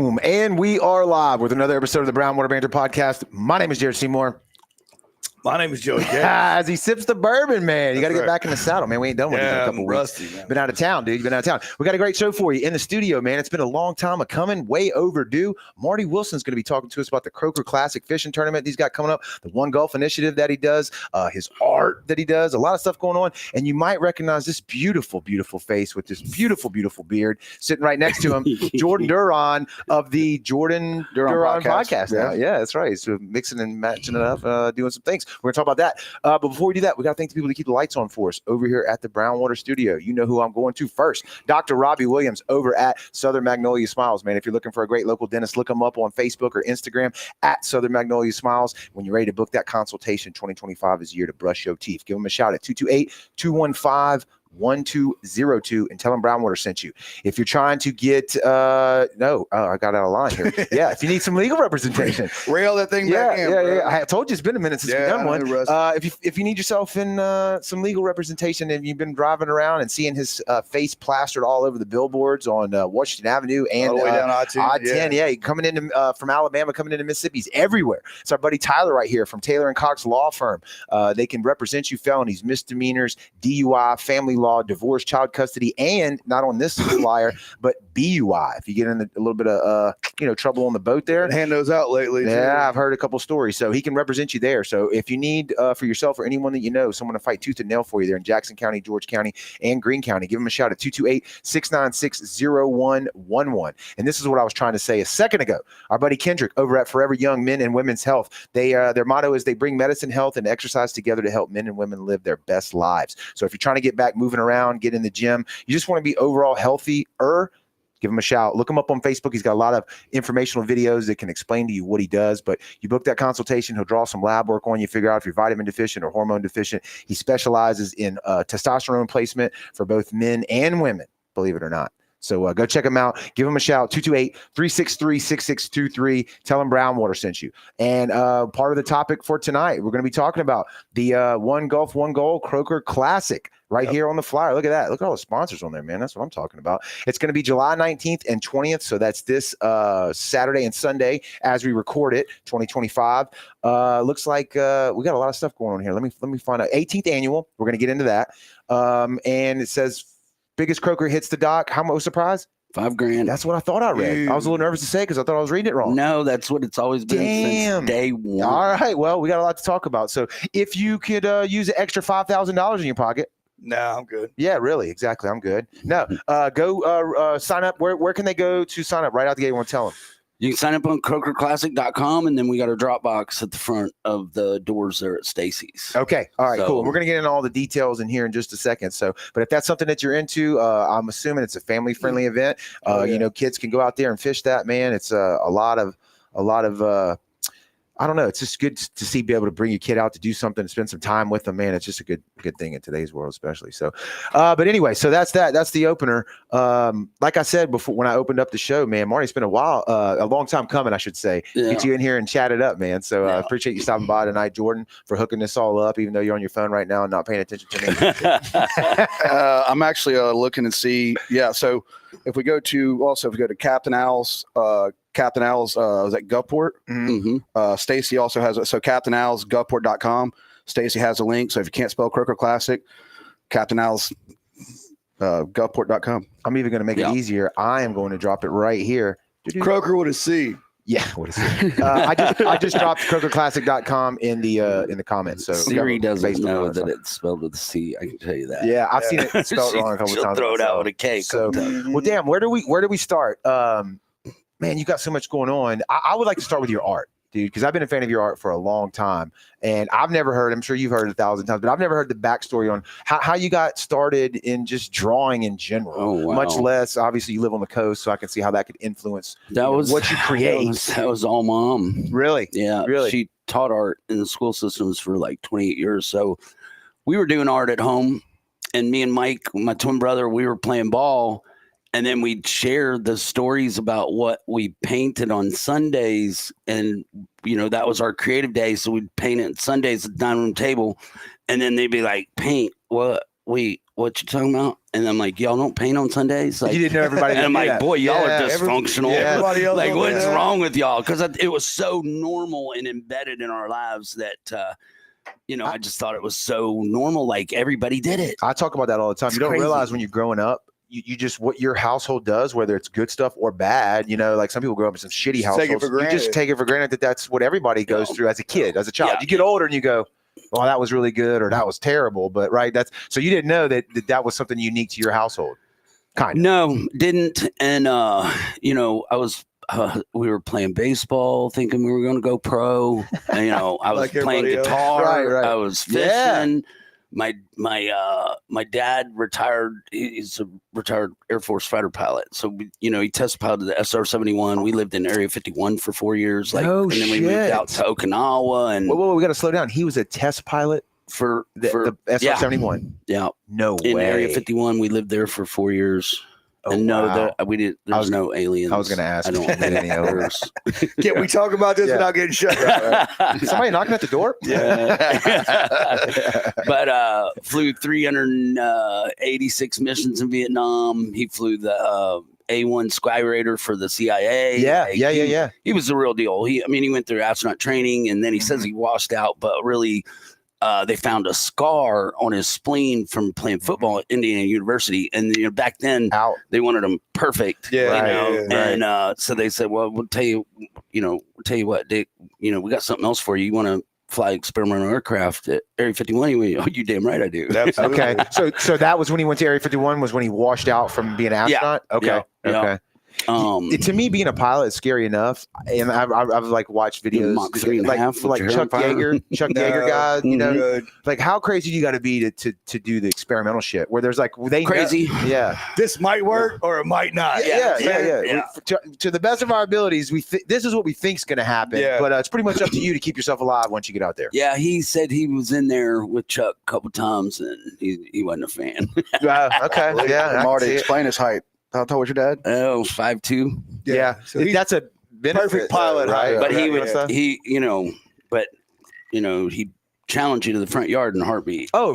Boom. And we are live with another episode of the Brown Water Banter podcast. My name is Jared Seymour. My name is Joey Gates. As he sips the bourbon, man. You got to get back in the saddle, man. We ain't done with it in a couple rusty, weeks. Man. Been out of town, dude. You've been out of town. We got a great show for you in the studio, man. It's been a long time coming, way overdue. Marty Wilson's going to be talking to us about the Croaker Classic fishing tournament he's got coming up, the One Golf initiative that he does, his art that he does, a lot of stuff going on. And you might recognize this beautiful, beautiful face with this beautiful, beautiful beard sitting right next to him, Jordan Duran of the Jordan Duran podcast. Yeah, that's right. So mixing and matching it up, doing some things. We're going to talk about that. But before we do that, we got to thank the people to keep the lights on for us over here at the Brown Water Studio. You know who I'm going to first. Dr. Robbie Williams over at Southern Magnolia Smiles, man. If you're looking for a great local dentist, look him up on Facebook or Instagram at Southern Magnolia Smiles. When you're ready to book that consultation, 2025 is the year to brush your teeth. Give him a shout at 228-215-1202 and tell them Brownwater sent you. If you're trying to get I got out of line here. Yeah, if you need some legal representation, rail that thing back in. Yeah. I told you it's been a minute since we've done one. If you need yourself in some legal representation and you've been driving around and seeing his face plastered all over the billboards on Washington Avenue and all the way down I-10. Yeah, coming into from Alabama, coming into Mississippi, he's everywhere. It's our buddy Tyler right here from Taylor and Cox Law Firm. They can represent you felonies, misdemeanors, DUI, family law, divorce, child custody, and not on this flyer, but BUI. If you get in a little bit of trouble on the boat there, hand those out lately. Yeah, too. I've heard a couple stories. So he can represent you there. So if you need for yourself or anyone that you know, someone to fight tooth and nail for you there in Jackson County, George County, and Greene County, give them a shout at 228-696-0111. And this is what I was trying to say a second ago. Our buddy Kendrick over at Forever Young Men and Women's Health. They their motto is they bring medicine, health, and exercise together to help men and women live their best lives. So if you're trying to get back moving around, get in the gym, you just want to be overall healthier, give him a shout. Look him up on Facebook. He's got a lot of informational videos that can explain to you what he does. But you book that consultation, he'll draw some lab work on you, figure out if you're vitamin deficient or hormone deficient. He specializes in testosterone placement for both men and women, believe it or not. So go check him out. Give him a shout, 228-363-6623. Tell him Brownwater sent you. And part of the topic for tonight, we're going to be talking about the One Golf, One Goal Croaker Classic right here on the flyer. Look at that. Look at all the sponsors on there, man. That's what I'm talking about. It's going to be July 19th and 20th. So that's this Saturday and Sunday as we record it, 2025. Looks like we got a lot of stuff going on here. Let me find out. 18th annual. We're going to get into that. And it says, biggest croaker hits the dock. How much surprise? $5,000. That's what I thought I read. I was a little nervous to say because I thought I was reading it wrong. No, that's what it's always been since day one. All right. Well, we got a lot to talk about. So if you could use an extra $5,000 in your pocket. No, I'm good. Yeah, really. Exactly. I'm good. No, go sign up. Where can they go to sign up? Right out the gate. You want to tell them? You can sign up on CroakerClassic.com, and then we got a drop box at the front of the doors there at Stacy's. Okay. All right, cool. We're going to get into all the details in here in just a second. So, but if that's something that you're into, I'm assuming it's a family-friendly event. Kids can go out there and fish that, man. It's a lot of I don't know. It's just good to be able to bring your kid out to do something, spend some time with them, man. It's just a good thing in today's world, especially. So, but anyway, so that's that. That's the opener. Like I said before, when I opened up the show, man, Marty, it's been a long time coming, I should say. Yeah. Get you in here and chat it up, man. So I appreciate you stopping by tonight, Jordan, for hooking this all up, even though you're on your phone right now and not paying attention to me. I'm actually looking to see. Yeah. So if we go to Captain Al's, was at Gulfport. Mm-hmm. Stacy also has it. So Captain Al's Gulfport.com. Stacy has a link. So if you can't spell Croaker Classic, Captain Al's Gulfport.com. I'm even going to make it easier. I am going to drop it right here. Croaker with a C. Yeah, what is it? I just dropped CroakerClassic.com in the comments. So Siri doesn't know that it's spelled with a C. I can tell you that. Yeah, I've seen it spelled wrong a couple She'll times. throw it out with a K. So, well, damn, where do we start? Man, you got so much going on. I would like to start with your art, dude, because I've been a fan of your art for a long time. And I've never heard, I'm sure you've heard it 1,000 times, but I've never heard the backstory on how you got started in just drawing in general. Much less, obviously, you live on the coast, so I can see how that could influence what you create. That was all Mom. Really? Yeah. Really? She taught art in the school systems for like 28 years. So we were doing art at home, and me and Mike, my twin brother, we were playing ball. And then we'd share the stories about what we painted on Sundays. And, that was our creative day. So we'd paint it Sundays at the dining room table. And then they'd be like, paint, what wait, what you talking about? And I'm like, y'all don't paint on Sundays? Like, You didn't know everybody. and I'm like, boy, y'all Yeah, are dysfunctional. Everybody else Like, don't what's do that. wrong with y'all? Because it was so normal and embedded in our lives that, I just thought it was so normal. Like, everybody did it. I talk about that all the time. It's You don't crazy. realize when you're growing up, you just what your household does, whether it's good stuff or bad. Like some people grow up in some shitty Just households. take it for You just granted. take it for granted that that's what everybody goes through as a kid, as a child. Yeah. You get older and you go, "Oh, that was really good," or "That was terrible." But right, so you didn't know that was something unique to your household. Kind of. No, didn't. And, we were playing baseball, thinking we were going to go pro. And, I was Like playing everybody else. guitar. Right. I was fishing. My dad retired. He's a retired Air Force fighter pilot. So he test piloted the SR-71. We lived in Area 51 for 4 years. No and then we moved shit. out to Okinawa and Whoa, we got to slow down. He was a test pilot for the SR-71. yeah. No In way. Area 51, we lived there for 4 years. Oh, and no, wow. we did. There was no aliens. I was going to ask. I don't if you did any of those. Can we talk about this Yeah. without getting shut down? Somebody knocking at the door? But flew 386 missions in Vietnam. He flew the A1 Skyraider for the CIA. Yeah. He was the real deal. He went through astronaut training, and then he says he washed out, but really they found a scar on his spleen from playing football at Indiana University. And back then they wanted him perfect. Yeah, And so they said, well, we'll tell you what, Dick, we got something else for you. You want to fly experimental aircraft at Area 51? He went, oh, you damn right I do. Absolutely. Okay. So that was when he went to Area 51, was when he washed out from being an astronaut? Okay. Yeah. Okay. To me, being a pilot is scary enough, and I've like watched videos Mach 3.5 with like your hair Chuck on fire. Yeager guy. Good. Like how crazy you got to be to do the experimental shit where there's like they Crazy. Yeah. This might work or it might not. Yeah. To the best of our abilities, this is what we think's going to happen. Yeah. But it's pretty much up to you to keep yourself alive once you get out there. Yeah, he said he was in there with Chuck a couple times, and he wasn't a fan. Okay. Yeah. I can Marty, see it. explain his height. How tall was your dad? Oh, 5'2". Yeah. So he's That's a benefit, perfect pilot though, height. But Yeah, he that would, stuff. he'd challenge you to the front yard in a heartbeat. Oh,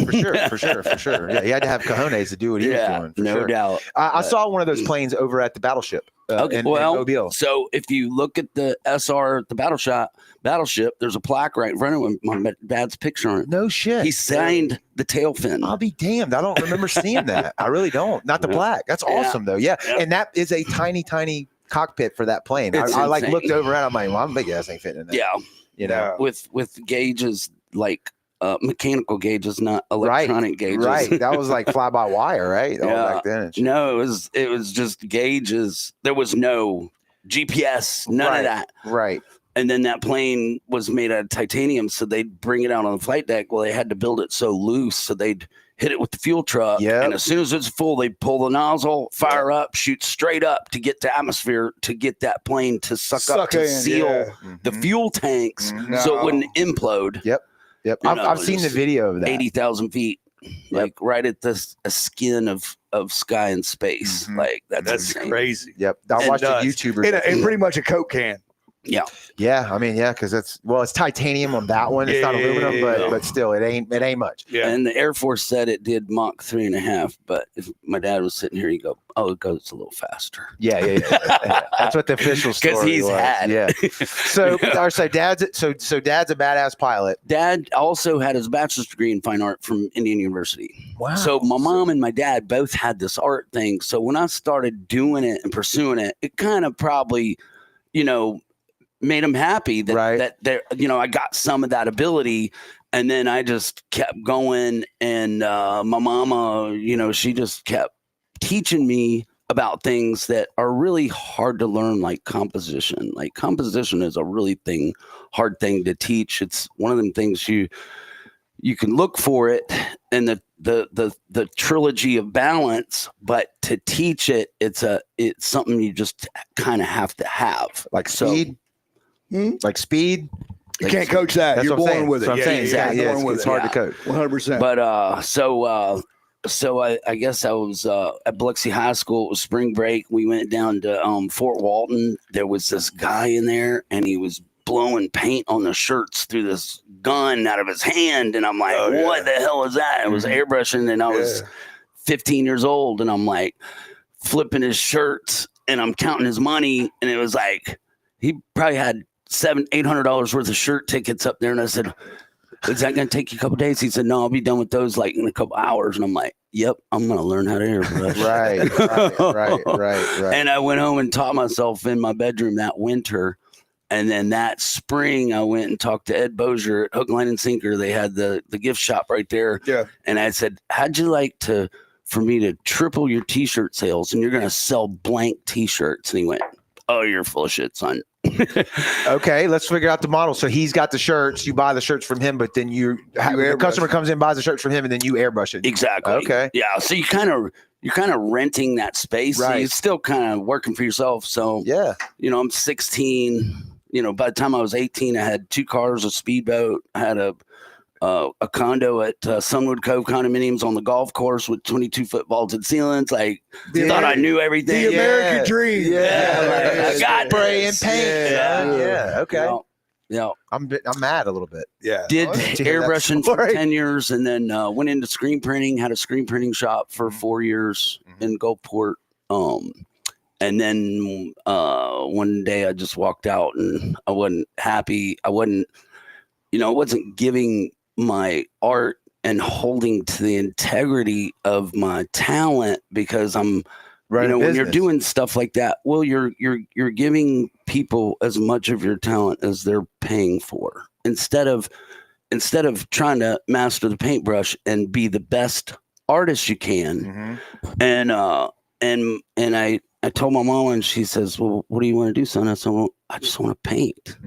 for sure. Yeah, he had to have cojones to do what he was doing. For no sure. doubt. I saw one of those planes over at the battleship. Okay, in well, Mobile. so if you look at the SR, the battleship, there's a plaque right in front of him. My dad's picture on it. No shit. He signed the tail fin. I'll be damned. I don't remember seeing that. I really don't. Not the plaque. That's awesome though. Yeah. Yeah. And that is a tiny cockpit for that plane. It's I like insane. looked over and I'm like, well, I'm big ass ain't fitting in there. Yeah, You know. with gauges like mechanical gauges, not electronic gauges. Right. That was like fly by wire, right? All Yeah. back then. and shit. No, it was just gauges. There was no GPS, none of that. Right. And then that plane was made out of titanium, so they'd bring it out on the flight deck. Well, they had to build it so loose, so they'd hit it with the fuel truck. Yep. And as soon as it's full, they pull the nozzle, fire up, shoot straight up to get to atmosphere to get that plane to suck up to in, seal Mm-hmm. the fuel tanks Mhm. so No. it wouldn't implode. Yep. You know, I've seen the it's video of that. 80,000 feet, like right at the skin of sky and space. Mhm. Like that's That's insane. crazy. Yep. I And watched a nuts. YouTuber. In pretty much a Coke can. Yeah, I mean, because it's titanium on that one. It's not Yeah, aluminum, yeah. but still, it ain't much. Yeah. And the Air Force said it did Mach 3.5, but if my dad was sitting here, he'd go, "Oh, it goes a little faster." Yeah. That's what the official story 'Cause he's was. had. Yeah. So dad's a badass pilot. Dad also had his bachelor's degree in fine art from Indiana University. Wow. So my mom and my dad both had this art thing. So when I started doing it and pursuing it, it kind of probably, made them happy that I got some of that ability. And then I just kept going. And my mama, she just kept teaching me about things that are really hard to learn, like composition. Like composition is a really hard thing to teach. It's one of them things you can look for it in the trilogy of balance, but to teach it, it's something you just kind of have to have. Like speed. Like speed. You can't coach that. That's You're what I'm born saying. with it. That's what I'm saying. exactly. Yeah, Born with it's it. hard to coach. 100%. But so I guess I was at Biloxi High School. It was spring break. We went down to Fort Walton. There was this guy in there, and he was blowing paint on the shirts through this gun out of his hand. And I'm like, what the hell is that? It was airbrushing, and I was 15 years old, and I'm like flipping his shirts and I'm counting his money. And it was like, he probably had $800 worth of shirt tickets up there. And I said, is that going to take you a couple days? He said, no, I'll be done with those like in a couple hours. And I'm like, yep, I'm going to learn how to airbrush. Right. And I went home and taught myself in my bedroom that winter. And then that spring, I went and talked to Ed Bozier at Hook, Line, and Sinker. They had the gift shop right there. Yeah. And I said, how'd you like for me to triple your T-shirt sales, and you're going to sell blank T-shirts? And he went, oh, you're full of shit, son. Okay, let's figure out the model. So he's got the shirts. You buy the shirts from him, but then the customer comes in, buys the shirts from him, and then you airbrush it. Exactly. Okay. Yeah. So you're kind of renting that space. Right. So you're still kind of working for yourself. So yeah, I'm 16. By the time I was 18, I had 2 cars, a speedboat. I had a condo at Sunwood Cove condominiums on the golf course with 22-foot vaulted ceilings. Like, thought I knew everything. The American dream. Yeah. I got spray and paint. Yeah. Okay. Yeah. I'm mad a little bit. Yeah. Did to hear that airbrushing for story. 10 years, and then went into screen printing, had a screen printing shop for 4 years in Gulfport. And then one day I just walked out, and I wasn't happy. I wasn't giving my art and holding to the integrity of my talent, because I'm when you're doing stuff like that, well, you're giving people as much of your talent as they're paying for, instead of trying to master the paintbrush and be the best artist you can. And I told my mom, and she says, well, what do you want to do, son? I said, well, I just want to paint.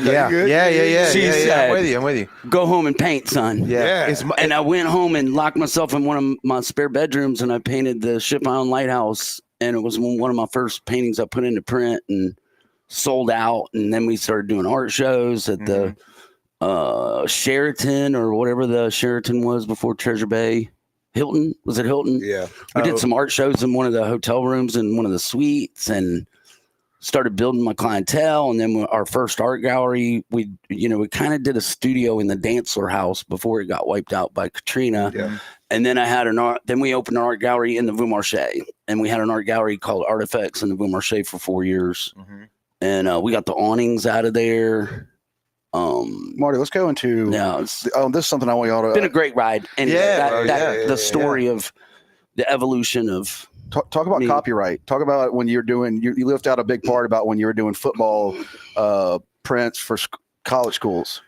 Yeah. She said, I'm with you. Go home and paint, son. Yeah. And I went home and locked myself in one of my spare bedrooms, and I painted the Ship Island Lighthouse. And it was one of my first paintings I put into print and sold out. And then we started doing art shows at the Sheraton, or whatever the Sheraton was before Treasure Bay. Hilton? Was it Hilton? Yeah. We did some art shows in one of the hotel rooms in one of the suites, and started building my clientele. And then our first art gallery, we kind of did a studio in the Dantzler house before it got wiped out by Katrina. Yeah. And then then we opened an art gallery in the Vieux Marché, and we had an art gallery called Artifacts in the Vieux Marché for 4 years. And we got the awnings out of there. Marty, let's go into this is something I want y'all to been a great ride. Anyway, the story of the evolution of talk about copyright. Talk about when you're doing you left out a big part about when you were doing football prints for college schools.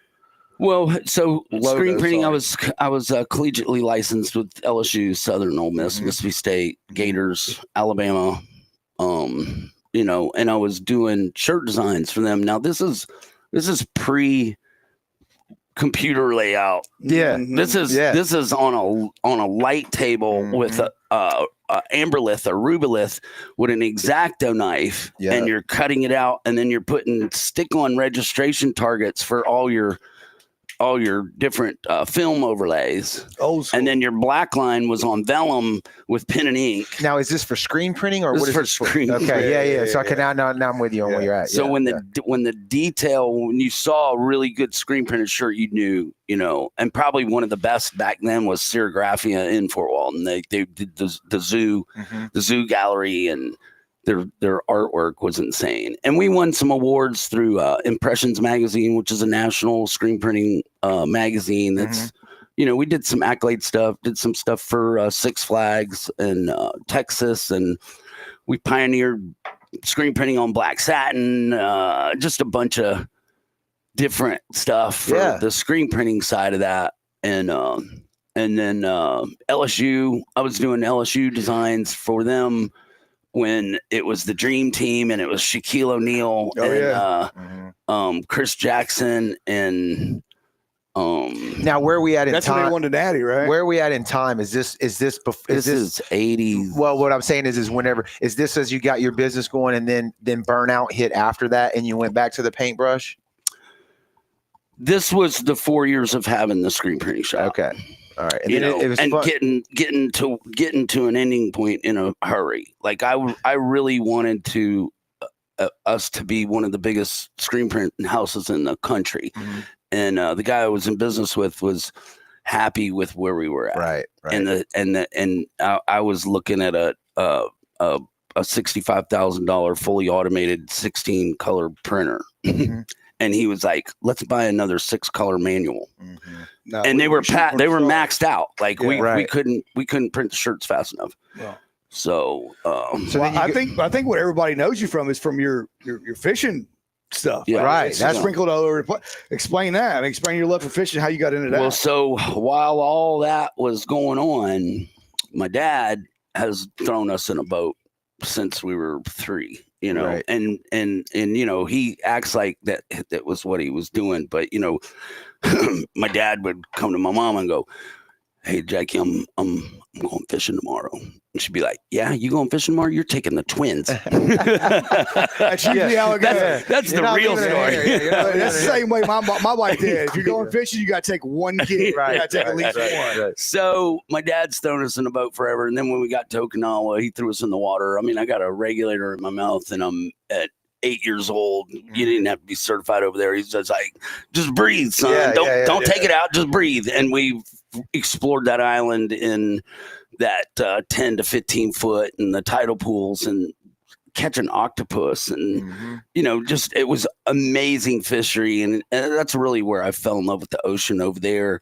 Well, so screen printing, sorry. I was collegiately licensed with LSU, Southern, Ole Miss, Mississippi State, Gators, Alabama, and I was doing shirt designs for them. Now this is pre computer layout. Yeah. This is on a light table with a amberlith or rubylith with an X-Acto knife, and you're cutting it out, and then you're putting stick-on registration targets for all your different film overlays. And then your black line was on vellum with pen and ink. Now, is this for screen printing, or This what is is for this screen? Okay, yeah. So okay, now I'm with you on where you're at. So when you saw a really good screen printed shirt, you knew, and probably one of the best back then was Serigraphia in Fort Walton. They did the zoo gallery, and their artwork was insane. And we won some awards through Impressions Magazine, which is a national screen printing magazine. That's we did some accolade stuff, did some stuff for Six Flags in Texas, and we pioneered screen printing on black satin, just a bunch of different stuff for the screen printing side of that. And then LSU, I was doing LSU designs for them when it was the Dream Team, and it was Shaquille O'Neal and Chris Jackson and now where are we at in That's time? when they won the Natty, right? Where are we at in time? Is this 80s? Well, what I'm saying is whenever is this as you got your business going, and then burnout hit after that, and you went back to the paintbrush? This was the 4 years of having the screen printing shop. Okay. All right. And it was fun. getting to an ending point in a hurry. Like I really wanted to us to be one of the biggest screen print houses in the country. And the guy I was in business with was happy with where we were at. Right. And I was looking at a $65,000 fully automated 16 color printer. And he was like, let's buy another 6-color manual. No, And they were they were maxed out. Like we right. couldn't print the shirts fast enough. Yeah. So, I think what everybody knows you from is from your fishing stuff. Yeah. Right. It's That's sprinkled all over. Explain that. I mean, explain your love for fishing, how you got into that. well, so while all that was going on, my dad has thrown us in a boat since we were 3, you know, Right. and you know, he acts like that was what he was doing. But, you know, my dad would come to my mom and go, hey, Jackie, I'm going fishing tomorrow. And she'd be like, yeah, you going fishing tomorrow? You're taking the twins. That's usually how it goes. That's You're the not real leaving it story. here. You're not leaving That's it the here. same way my wife did. If you're going fishing, you got to take one kid. Right. You got to take at least one. So my dad's thrown us in a boat forever. And then when we got to Okinawa, he threw us in the water. I mean, I got a regulator in my mouth and I'm at 8 years old. You didn't have to be certified over there. He's just like, just breathe, son. Yeah, Don't take it out. Just breathe. And we explored that island in that 10 to 15 foot and the tidal pools and catching octopus and you know, just it was amazing fishery. And that's really where I fell in love with the ocean over there.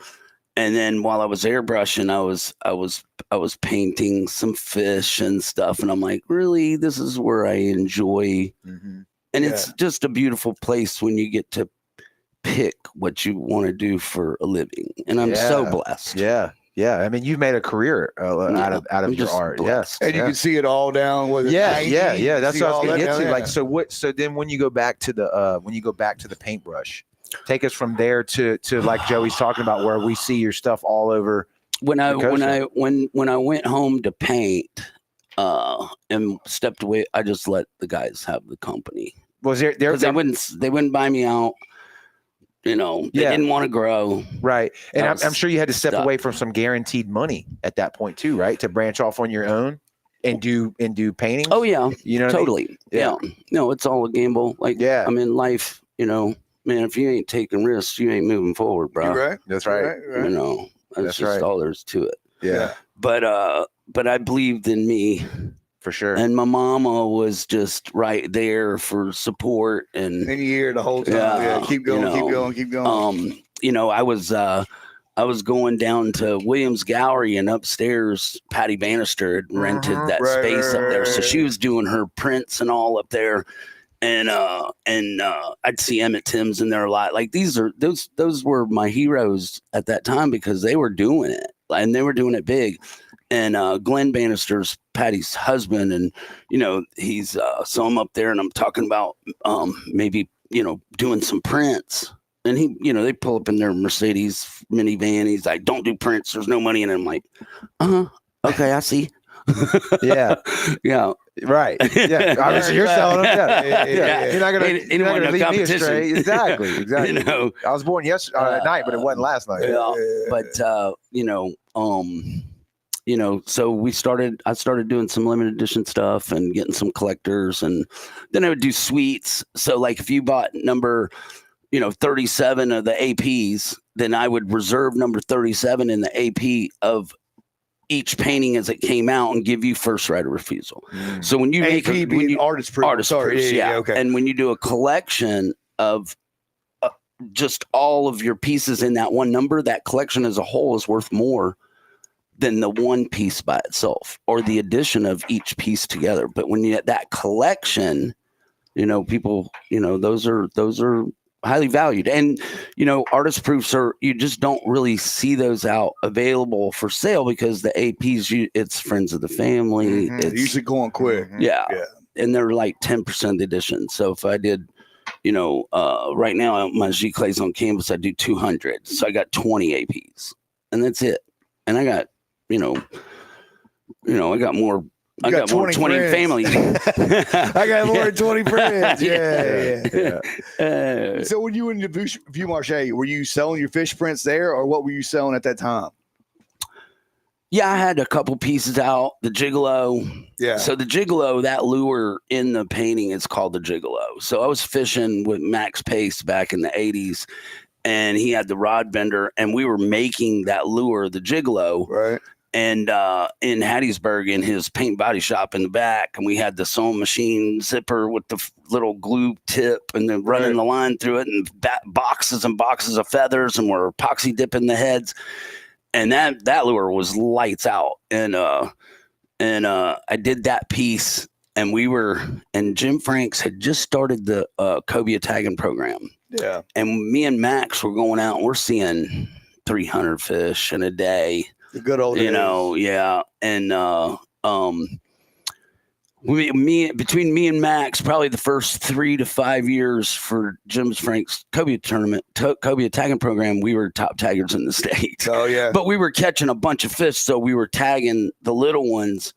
And then while I was airbrushing, I was painting some fish and stuff. And I'm like, really, this is where I enjoy. And it's just a beautiful place when you get to pick what you want to do for a living. And I'm so blessed. Yeah. I mean, you've made a career out of I'm your just art. blessed. And you can see it all down with it. Yeah. That's See what I was all going to that get down to. there. Like, so then when you go back to the paintbrush, take us from there to like Joey's talking about, where we see your stuff all over. When I went home to paint and stepped away, I just let the guys have the company. Was there 'Cause they wouldn't buy me out. You know, they didn't want to grow. Right. And I was I'm sure you had to step stuck. away from some guaranteed money at that point too, right? To branch off on your own and do painting. Oh yeah, You know what I mean? totally. Yeah. Yeah. No, it's all a gamble. Like, Yeah. I mean, life, you know, man, if you ain't taking risks, you ain't moving forward, bro. You're right. That's right. You know, that's That's just right. all there is to it. Yeah, But I believed in me, for sure. and my mama was just right there for support. And In your ear the whole time. Yeah. Keep going, keep going. you know, I was going down to Williams Gallery, and upstairs Patty Bannister had rented that Right, space up there. So right. she was doing her prints and all up there. And I'd see Emmett Timms in there a lot. Like those were my heroes at that time because they were doing it and they were doing it big. And Glenn Bannister's Patty's husband, and you know, he's so I'm up there and I'm talking about maybe, you know, doing some prints. And he, you know, they pull up in their Mercedes minivan. He's like, "Don't do prints. There's no money in it." I'm like, okay, I see. Yeah. Yeah. Right. Yeah. Obviously, you're selling them. Yeah. Yeah. You're not gonna, Ain't you're not want gonna no lead me competition. astray. Exactly. You know, I was born yesterday at night, but it wasn't last night. yeah. But you know, so I started doing some limited edition stuff and getting some collectors, and then I would do suites. So like if you bought number, you know, 37 of the APs, then I would reserve number 37 in the AP of each painting as it came out and give you first right of refusal. So when you make AP being artist proof. artist proofs, yeah. Okay. And when you do a collection of just all of your pieces in that one number, that collection as a whole is worth more than the one piece by itself or the addition of each piece together. But when you get that collection, you know, people, you know, those are highly valued. And, you know, artist proofs you just don't really see those out available for sale because the APs, it's friends of the family. It's It's usually going quick. yeah. Yeah. And they're like 10% the edition. So if I did, you know, right now my G Clay's on canvas, I do 200. So I got 20 APs and that's it. And I got, I got more. I got more 20 friends. families. I got more than 20 friends. Yeah. Uh, So when you went into View Marché, were you selling your fish prints there, or what were you selling at that time? Yeah, I had a couple pieces out. The Gigolo. Yeah. So the Gigolo, that lure in the painting is called the Gigolo. So I was fishing with Max Pace back in the 80s, and he had the rod bender, and we were making that lure, the Gigolo. Right. And in Hattiesburg, in his paint body shop in the back, and we had the sewing machine zipper with the little glue tip, and then running the line through it, and boxes and boxes of feathers, and we're epoxy dipping the heads, and that lure was lights out. And I did that piece, and Jim Franks had just started the cobia tagging program. Yeah. And me and Max were going out, and we're seeing 300 fish in a day. The good old days. Yeah. And between me and Max, probably the first 3 to 5 years for Jim Frank's cobia tournament, cobia tagging program, we were top taggers in the state. Oh, yeah. But we were catching a bunch of fish, so we were tagging the little ones,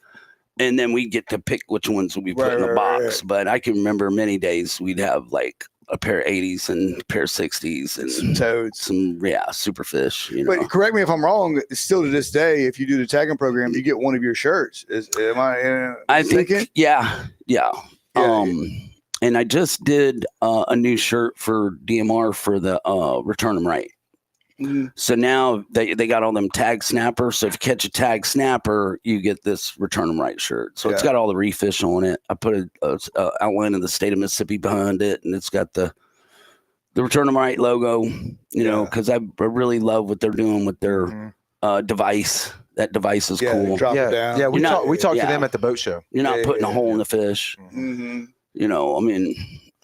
and then we get to pick which ones we put in the box. Right. But I can remember many days we'd have like a pair of 80s and a pair of 60s and some toads, super fish. But correct me if I'm wrong. Still to this day, if you do the tagging program, you get one of your shirts. I think, yeah. And I just did a new shirt for DMR for the Return 'em Right. Mm-hmm. So now they got all them tag snappers. So if you catch a tag snapper, you get this Return 'em Right shirt. So it's got all the reef fish on it. I put a outline of the state of Mississippi behind it, and it's got the Return 'em Right logo. You know, because I really love what they're doing with their device. That device is cool. Drop it down. Yeah, we talked to them at the boat show. You're not putting a hole in the fish. Mm-hmm. You know, I mean.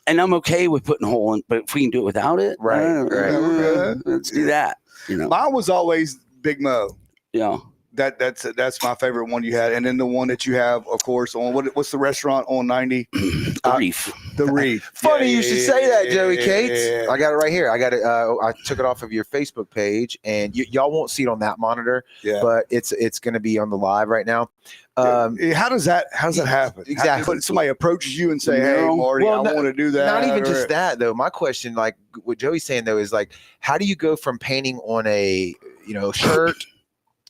And I'm okay with putting a hole in, but if we can do it without it, let's do that. You know, mine was always Big Mo. Yeah, that's my favorite one you had, and then the one that you have, of course, on what's the restaurant on 90? The Reef. The Reef. Funny you should say that, Joey Cates. Yeah. I got it right here. I got it. I took it off of your Facebook page, and y'all won't see it on that monitor, but it's going to be on the live right now. How does that happen? Exactly. Somebody approaches you and say, "Hey, Marty, I want to do that." Not even just that, though. My question, like what Joey's saying, though, is like, how do you go from painting on a shirt,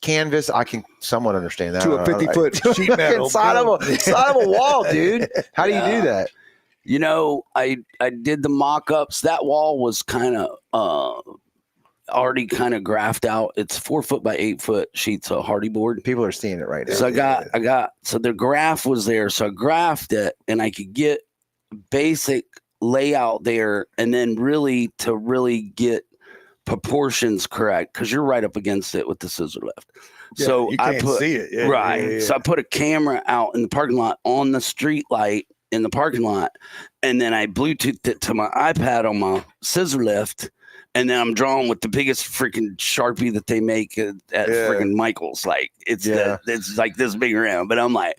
canvas? I can somewhat understand that. To a 50-foot sheet metal side of a wall, dude. How do you do that? You know, I did the mock-ups. That wall was kind of already kind of graphed out. It's 4 foot by 8 foot sheets of hardy board. People are seeing it right now. So I got so the graph was there. So I graphed it, and I could get basic layout there, and then really get proportions correct, because you're right up against it with the scissor lift. So you I can't put see it. Yeah. So I put a camera out in the parking lot on the street light in the parking lot, and then I Bluetoothed it to my iPad on my scissor lift. And then I'm drawing with the biggest freaking Sharpie that they make at freaking Michael's. Like it's like this big around, but I'm like,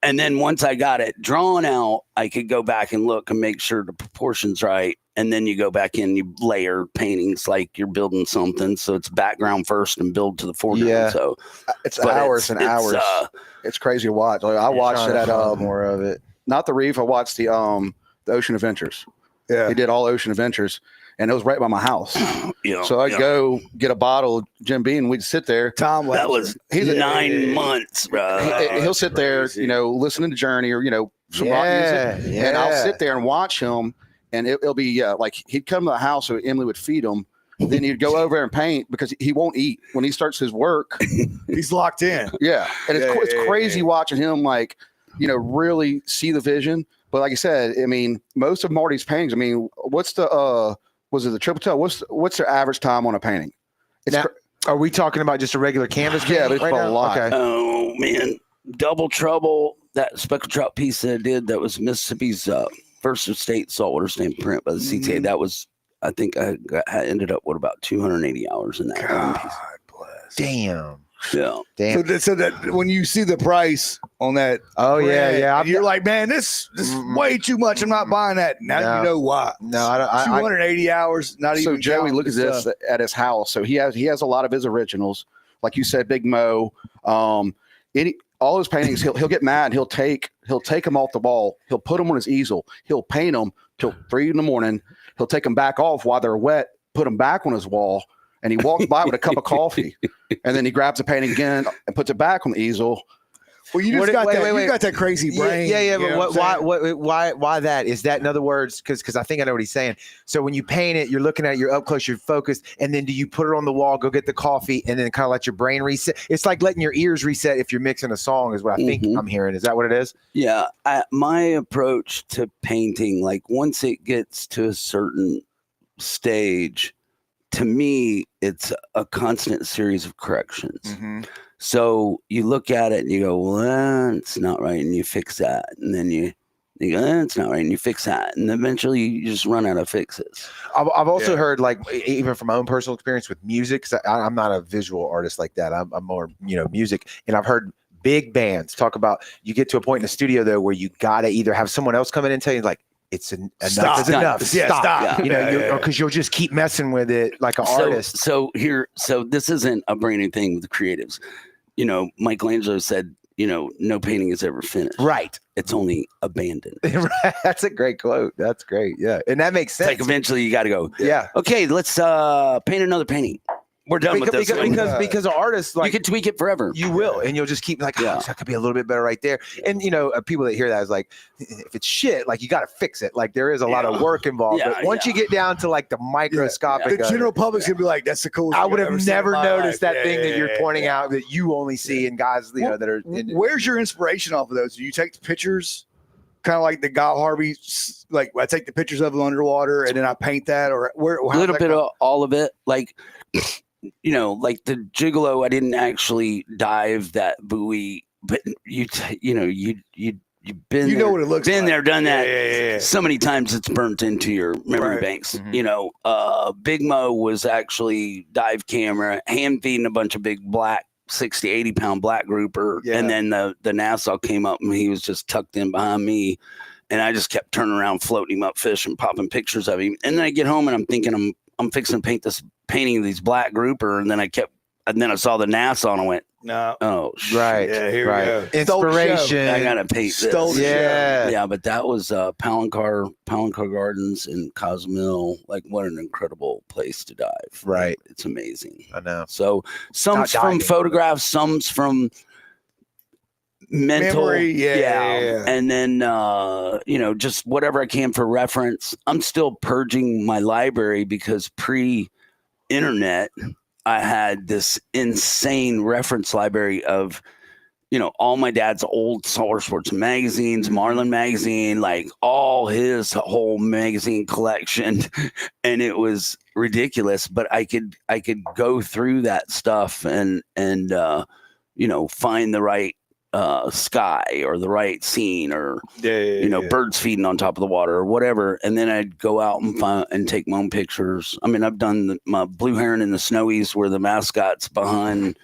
and then once I got it drawn out, I could go back and look and make sure the proportions right. And then you go back in, you layer paintings like you're building something. So it's background first and build to the foreground. Yeah. So it's hours and hours. It's crazy to watch. Like, I watched it at more of it. Not the Reef. I watched the Ocean Adventures. Yeah. He did all Ocean Adventures. And it was right by my house. So I'd go get a bottle of Jim Beam, and we'd sit there. He's 9 months, bro. He'll sit there, listening to Journey or, some rock music. And I'll sit there and watch him. And it'll be like he'd come to the house, so Emily would feed him. Then he'd go over and paint because he won't eat. When he starts his work, he's locked in. Yeah. And it's crazy watching him, like, really see the vision. But like I said, I mean, most of Marty's paintings, I mean, what's the was it the triple tail? What's their average time on a painting? Are we talking about just a regular canvas? Yeah, there's a lot. Okay. Oh man, Double Trouble, that speckled trout piece that I did, that was Mississippi's first state saltwater stamp print by the CTA. That was, I think I ended up with about 280 hours in that. God piece. Damn. Yeah. Damn. So that when you see the price on that, you're like, man, this is way too much. I'm not buying that. Now you know why. No, I don't. 280 hours. Not even. So Joey, look at this at his house. So he has a lot of his originals, like you said, Big Mo. All his paintings, he'll get mad. He'll take them off the wall. He'll put them on his easel. He'll paint them till 3 a.m. He'll take them back off while they're wet. Put them back on his wall. and he walks by with a cup of coffee, and then he grabs the painting again and puts it back on the easel. Well, you just got that crazy brain. Yeah. But why that? Is that, in other words, because I think I know what he's saying. So when you paint it, you're looking at it, you're up close, you're focused, and then do you put it on the wall, go get the coffee, and then kind of let your brain reset? It's like letting your ears reset if you're mixing a song, is what I think I'm hearing. Is that what it is? Yeah. My approach to painting, like once it gets to a certain stage, to me, it's a constant series of corrections. So you look at it and you go, well, it's not right, and you fix that. And then you go, it's not right, and you fix that. And eventually you just run out of fixes. I've also heard, like, even from my own personal experience with music, because I'm not a visual artist like that. I'm more, music. And I've heard big bands talk about, you get to a point in the studio, though, where you got to either have someone else come in and tell you, like, enough is enough. Yeah, stop. Because you'll just keep messing with it like an artist. So this isn't a brand new thing with the creatives. Michelangelo said, no painting is ever finished. Right. It's only abandoned. That's a great quote. That's great. Yeah. And that makes sense. Like eventually you got to go, yeah. Okay, let's paint another painting. We're done with this. Because an artist, like, you can tweak it forever. You will, and you'll just keep like, that could be a little bit better right there. And people that hear that is like, if it's shit, like, you got to fix it. Like, there is a lot of work involved. But once you get down to like the microscopic, the general public's gonna be like, that's the coolest. I would have never noticed that thing that you're pointing out that you only see in guys, that are. Where's your inspiration off of those? Do you take the pictures? Kind of like the Guy Harvey, like I take the pictures of them underwater and then I paint that, or where? A little bit of all of it, like. Like the Gigolo, I didn't actually dive that buoy, but you've been what it looks like. There, done that. Yeah. So many times it's burnt into your memory banks. Big Mo was actually dive camera, hand feeding a bunch of big black 60, 80 pound black grouper. Yeah. And then the Nassau came up and he was just tucked in behind me. And I just kept turning around, floating him up fish and popping pictures of him. And then I get home and I'm thinking I'm fixing to paint this painting of these black grouper, and then I saw the Nassau and I went, no, oh right, yeah, here we go. Inspiration. I gotta paint this. Yeah, but that was Palancar Gardens in Cozumel. Like, what an incredible place to dive. Right, it's amazing. I know. So some's from photographs, some's from mental memory, and then just whatever I can for reference. I'm still purging my library because pre-internet I had this insane reference library of all my dad's old Solar Sports magazines, Marlin magazine, like all his whole magazine collection, and it was ridiculous, but I could go through that stuff and find the right sky or the right scene or birds feeding on top of the water or whatever, and then I'd go out and find and take my own pictures. I mean, I've done my blue heron in the snowies where the mascot's behind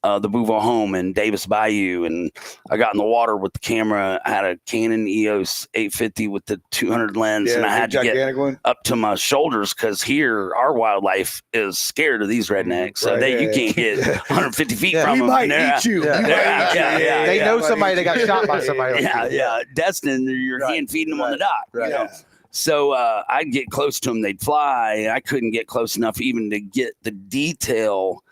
the Bouveau home in Davis Bayou, and I got in the water with the camera. I had a Canon EOS 850 with the 200 lens, and I had to get up to my shoulders because here our wildlife is scared of these rednecks, so you can't get 150 feet from them. He might eat you. They know somebody that got shot by somebody. Destin, you're hand feeding them on the dock. So I'd get close to them, they'd fly. I couldn't get close enough even to get the detail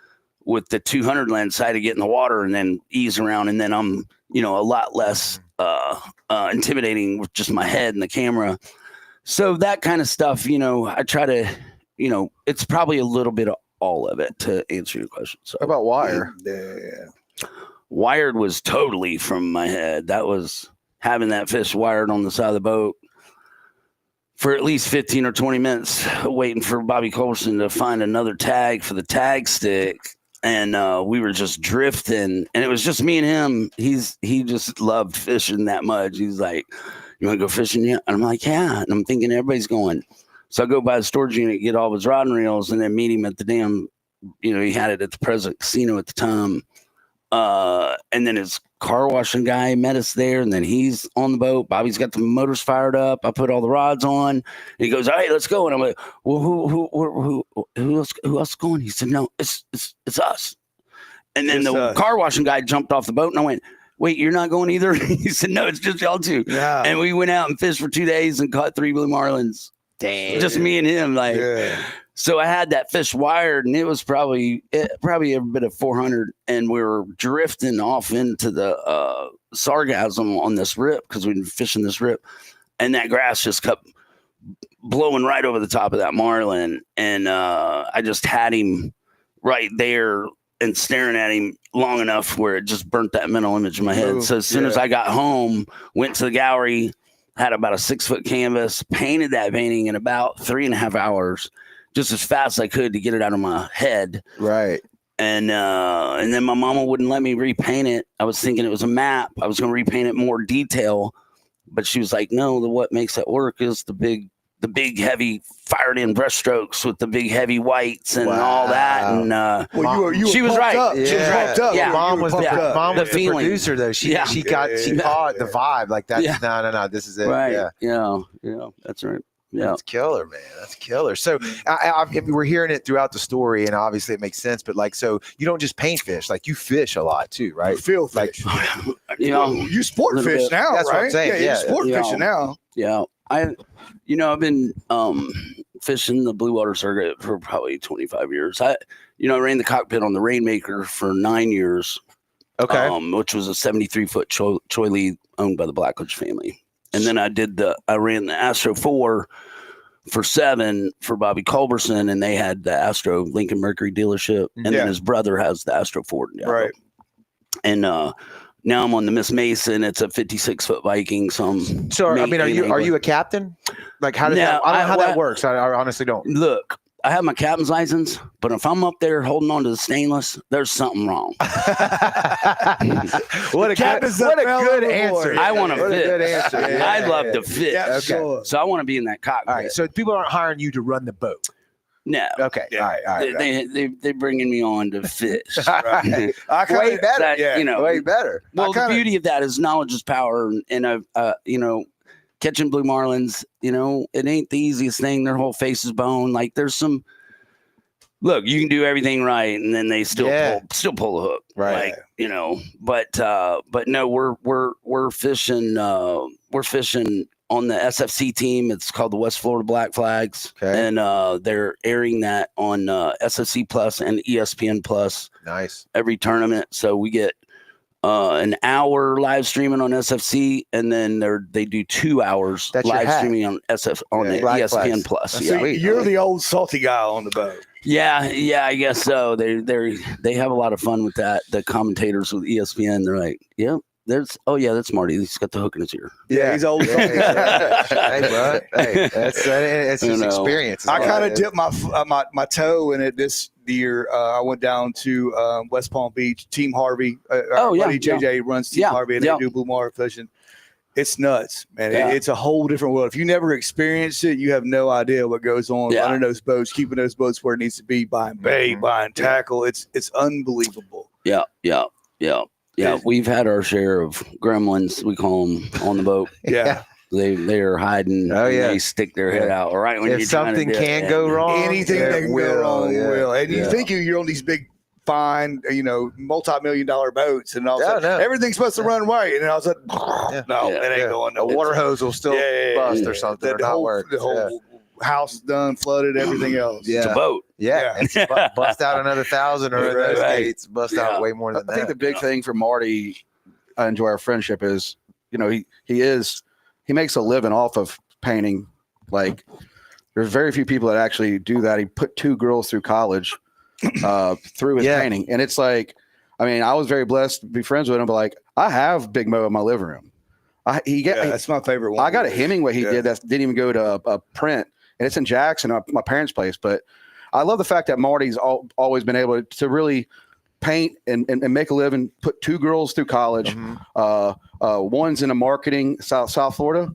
with the 200 lens. I had to get in the water and then ease around, and then I'm a lot less intimidating with just my head and the camera. So that kind of stuff, I try to, it's probably a little bit of all of it to answer your question. So how about Wire? Wired was totally from my head. That was having that fish wired on the side of the boat for at least 15 or 20 minutes, waiting for Bobby Culberson to find another tag for the tag stick. And we were just drifting, and it was just me and him. He just loved fishing that much. He's like, "You want to go fishing yet?" And I'm like, "Yeah." And I'm thinking everybody's going. So I go by the storage unit, get all his rod and reels, and then meet him at the damn, he had it at the President Casino at the time. And then his car washing guy met us there, and then he's on the boat. Bobby's got the motors fired up. I put all the rods on. And he goes, "All right, let's go." And I'm like, "Well, who else is going?" He said, "No, it's us." And then the car washing guy jumped off the boat, and I went, "Wait, you're not going either?" He said, "No, it's just y'all two." Yeah. And we went out and fished for 2 days and caught 3 blue marlins. Damn. Just me and him, So I had that fish wired, and it was probably every bit of 400, and we were drifting off into the sargassum on this rip because we'd been fishing this rip, and that grass just kept blowing right over the top of that marlin, and I just had him right there and staring at him long enough where it just burnt that mental image in my head. So as soon as I got home, went to the gallery, had about a 6-foot canvas, painted that painting in about 3.5 hours, just as fast as I could to get it out of my head. Right. And then my mama wouldn't let me repaint it. I was thinking it was a map. I was going to repaint it more detail, but she was like, no, what makes it work is the big heavy fired in brush strokes with the big heavy whites and all that. And she was right. Up. Yeah. She was pumped up. Yeah. Mom was the feeling. producer though. She caught the vibe like that. Yeah. No, this is it. Right. Yeah. Yeah. That's right. Yeah. That's killer, man. That's killer. So we're hearing it throughout the story, and obviously it makes sense. But like, so you don't just paint fish; like you fish a lot too, right? You feel like, fish. You sport fish bit. now, That's right? what I'm saying. Yeah, you sport fishing now. Yeah. I've been fishing the blue water circuit for probably 25 years. I ran the cockpit on the Rainmaker for 9 years. Okay. Which was a 73-foot Choi Lee owned by the Blackledge family. And then I ran the Astro 4 for 7 for Bobby Culberson, and they had the Astro Lincoln Mercury dealership. And then his brother has the Astro 4. Right. And now I'm on the Miss Mason. It's a 56-foot Viking. So are you a captain? Like, how does that? I don't know how that works. I honestly don't. Look, I have my captain's license, but if I'm up there holding on to the stainless, there's something wrong. What a good answer. I want to fish. Good answer. I love to fish. Yeah, Okay. sure. So I want to be in that cockpit. All right. So people aren't hiring you to run the boat. No. Okay. Yeah. All right. They're bringing me on to fish. Right. I kinda, Way better. That, way better. Well, the beauty of that is knowledge is power, and catching blue marlins, it ain't the easiest thing. Their whole face is bone. Like there's some. Look, you can do everything right, and then they still pull the hook, right? But no, we're fishing. We're fishing on the SFC team. It's called the West Florida Black Flags, and they're airing that on SFC Plus and ESPN Plus. Nice. Every tournament, so we get an hour live streaming on SFC, and then they do 2 hours live streaming on ESPN Flags. Plus. So you're the old salty guy on the boat. Yeah, I guess so. They have a lot of fun with that. The commentators with ESPN, they're like, that's Marty. He's got the hook in his ear. Yeah, he's old. Hey, bro. Hey, that's just experience. I kind of dipped my toe in it this year. I went down to West Palm Beach. Team Harvey. Buddy JJ runs Team Harvey, and they do blue marlin fishing. It's nuts, man. Yeah. It's a whole different world. If you never experienced it, you have no idea what goes on running those boats, keeping those boats where it needs to be, buying bait, buying tackle. It's unbelievable. Yeah. We've had our share of gremlins, we call them, on the boat. Yeah. They are hiding. Oh, yeah. They stick their head out right when if you're something can go wrong, anything that can go wrong will. And you Yeah. think you're on these big, fine, multi-million-dollar boats, and all of a sudden everything's supposed to run right, and then all of a sudden, it ain't going. A water hose will still bust or something, or not work. The whole house is done, flooded, everything else. It's a boat. It's bust out another 1,000 or those gates, bust out way more than that. I think the big thing for Marty, I enjoy our friendship is, he makes a living off of painting. Like there's very few people that actually do that. He put 2 girls through college through his painting. And it's like, I was very blessed to be friends with him, but like I have Big Mo in my living room. That's my favorite one. I got a Hemingway he did that didn't even go to a print, and it's in Jackson, my parents' place. But I love the fact that Marty's always been able to really paint and make a living, put 2 girls through college. One's in a marketing South Florida,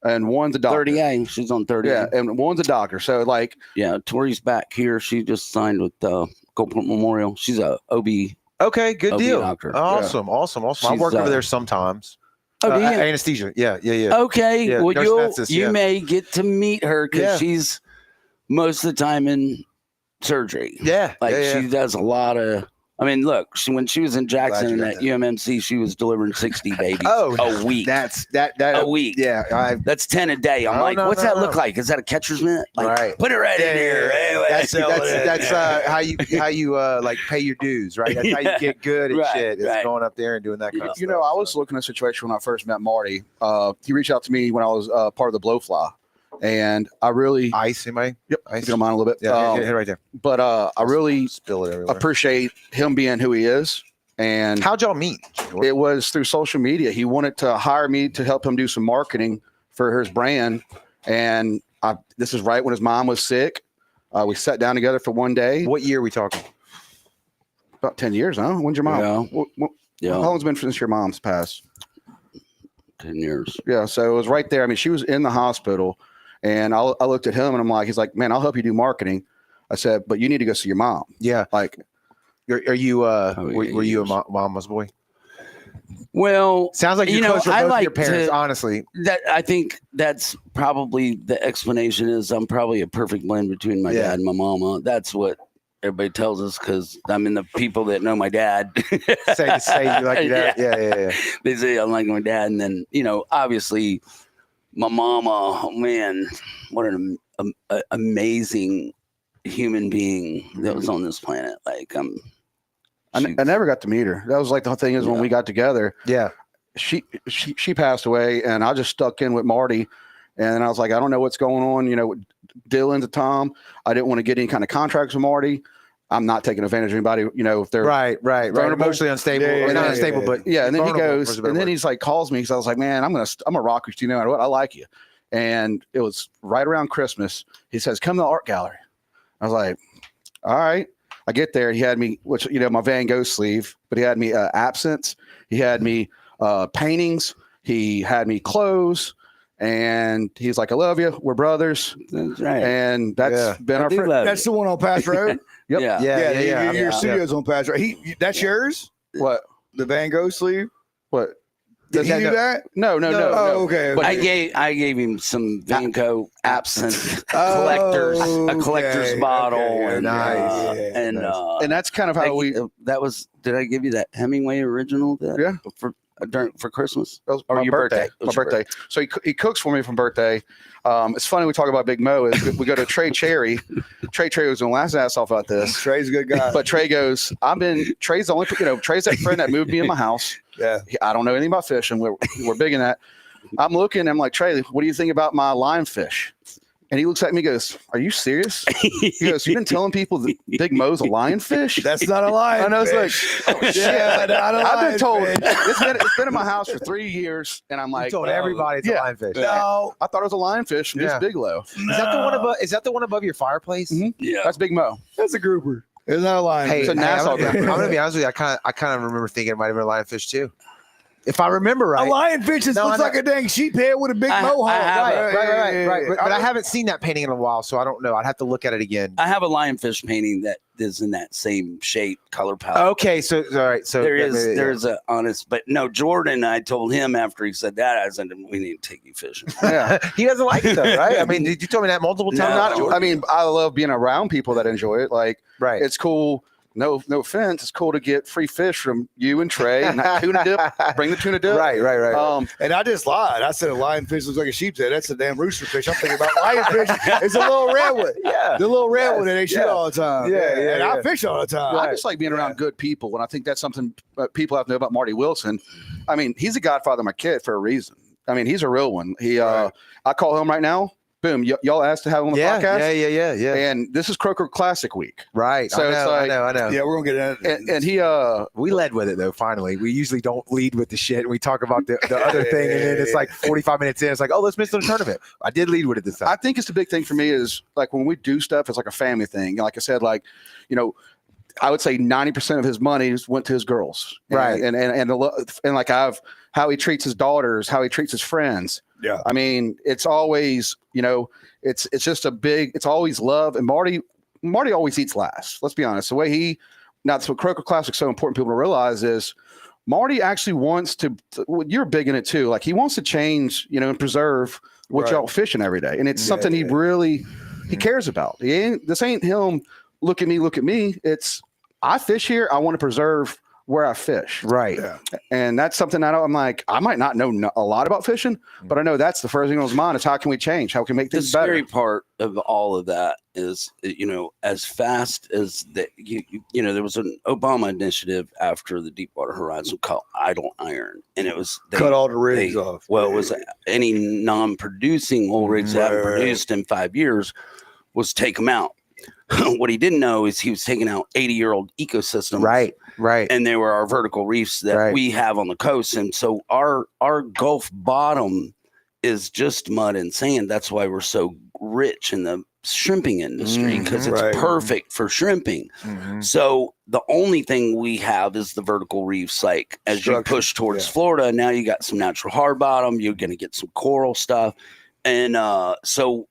and one's a doctor. 30A. She's on 30A. Yeah, and one's a doctor. So like, Tori's back here. She just signed with Goldport Memorial. She's a OB. Okay, good OB deal. Doctor. Awesome. I work over there sometimes. Oh, do you? Anesthesia. Yeah. Okay. Yeah, Well, Nurse Francis, you may get to meet her because she's most of the time in surgery. Yeah. She does a lot of I mean, look, when she was in Jackson at UMMC, she was delivering 60 babies a week. That's a week. Yeah, that's 10 a day. I'm like, what's that look like? Is that a catcher's mitt? Like, put it right in here. That's how you like pay your dues, right? That's how you get good at shit. It's going up there and doing that kind of stuff. You know, I was looking at a situation when I first met Marty. He reached out to me when I was part of the Blowfly. And I really ice, anybody? Yep, ice. If you don't mind a little bit. Yeah, hit right there. But I really spill it everywhere. Appreciate him being who he is. And how'd y'all meet? It was through social media. He wanted to hire me to help him do some marketing for his brand. And this is right when his mom was sick. We sat down together for one day. What year are we talking? About 10 years, huh? When's your mom? Yeah. How long's it been since your mom's passed? 10 years. Yeah. So it was right there. I mean, she was in the hospital. And I looked at him and I'm like, he's like, man, I'll help you do marketing. I said, but you need to go see your mom. Yeah. Like, are you, were you a mama's boy? Well, sounds like you're close to both of your parents, honestly. That I think that's probably the explanation is I'm probably a perfect blend between my dad and my mama. That's what everybody tells us because I mean, the people that know my dad say you like your dad. Yeah. They say I'm like my dad. And then, you know, obviously, my mama, oh man, what an amazing human being that was on this planet. Like, I never got to meet her. That was like the whole thing is when we got together. Yeah, she passed away, and I just stuck in with Marty, and I was like, I don't know what's going on. You know, Dylan to Tom. I didn't want to get any kind of contracts with Marty. I'm not taking advantage of anybody, you know, if they're right. Emotionally unstable, not unstable, but yeah. And then he goes, and then he's like, calls me because I was like, man, I'm a rock you, you know what? I like you. And it was right around Christmas. He says, come to the art gallery. I was like, all right. I get there. He had me, which, you know, my Van Gogh sleeve, but he had me absinthe. He had me paintings. He had me clothes. And he's like, I love you. We're brothers. That's right. And that's been our friend. That's the one on Pass Road. Yep. Yeah. Your studio's on Pass Road. That's yours? What? The Van Gogh sleeve? What? Did he do that? No. Oh, okay. But I gave him some Van Gogh absinthe collector's bottle. Okay, nice. And that's kind of how that was. Did I give you that Hemingway original? For Christmas or your birthday? My birthday. So he cooks for me for birthday. It's funny we talk about Big Mo. Is we go to Trey Cherry. Trey was going to laugh his ass off about this. Trey's a good guy. But Trey goes, Trey's the only, Trey's that friend that moved me in my house. Yeah. I don't know anything about fishing. We're big in that. I'm looking. I'm like, Trey, what do you think about my lionfish? And he looks at me and goes, are you serious? He goes, you've been telling people that Big Mo's a lionfish? That's not a lionfish. And I was like, oh, shit. I've been told. It's been in my house for 3 years. And I'm like, you told everybody it's a lionfish. No. I thought it was a lionfish from just Bigelow. No. Is that the one above your fireplace? Mm-hmm. Yeah. That's Big Mo. That's a grouper. It's not a lionfish. Hey, it's a Nassau grouper. I'm going to be honest with you. I kind of remember thinking it might have been a lionfish too. If I remember right, a lionfish looks like a dang sheep head with a big mohawk. Right. But I haven't seen that painting in a while, so I don't know. I'd have to look at it again. I have a lionfish painting that is in that same shape, color palette. Okay, so all right, so there's a honest, but no, Jordan. I told him after he said that, I said we need to take you fishing. Yeah, he doesn't like it though, right? I mean, did you tell me that multiple times? No, I mean, I love being around people that enjoy it. Like, right, it's cool. No offense. It's cool to get free fish from you and Trey. And that tuna dip. Bring the tuna dip. Right. And I just lied. I said a lionfish looks like a sheep's head. That's a damn rooster fish. I'm thinking about lionfish. It's a little red one. Yeah. The little red one that they shoot all the time. Yeah. And I fish all the time. I just like being around good people. And I think that's something people have to know about Marty Wilson. I mean, he's a godfather of my kid for a reason. I mean, he's a real one. I call him right now. Boom! Y'all asked to have him on the podcast. Yeah. And this is Croaker Classic week, right? So I know. Yeah, we're gonna get it. And he, we led with it though. Finally, we usually don't lead with the shit. We talk about the other thing, and then it's like 45 minutes in. It's like, oh, let's miss the tournament. I did lead with it this time. I think it's the big thing for me is like when we do stuff, it's like a family thing. Like I said, like I would say 90% of his money went to his girls, right? And like how he treats his daughters, how he treats his friends. Yeah. I mean, it's always, it's just it's always love. And Marty always eats last. Let's be honest. The way that's what Croaker Classic is so important for people to realize is Marty actually wants to, you're big in it too. Like he wants to change, and preserve what y'all fishing every day. And it's something he cares about. This ain't him. Look at me. It's I fish here. I want to preserve where I fish. Right. Yeah. And that's something I'm like, I might not know a lot about fishing, but I know that's the first thing on his mind is how can we change? How can we make things the better? scary part of all of that is, as fast as there was an Obama initiative after the Deepwater Horizon called Idle Iron, and it was Cut all the rigs off. Well, it was any non-producing oil rigs that haven't produced in 5 years was take them out. What he didn't know is he was taking out 80-year-old ecosystems. Right. And they were our vertical reefs that we have on the coast. And so our Gulf bottom is just mud and sand. That's why we're so rich in the shrimping industry, because it's perfect for shrimping. So the only thing we have is the vertical reefs. Like as you push towards Florida, now you got some natural hard bottom. You're going to get some coral stuff. And so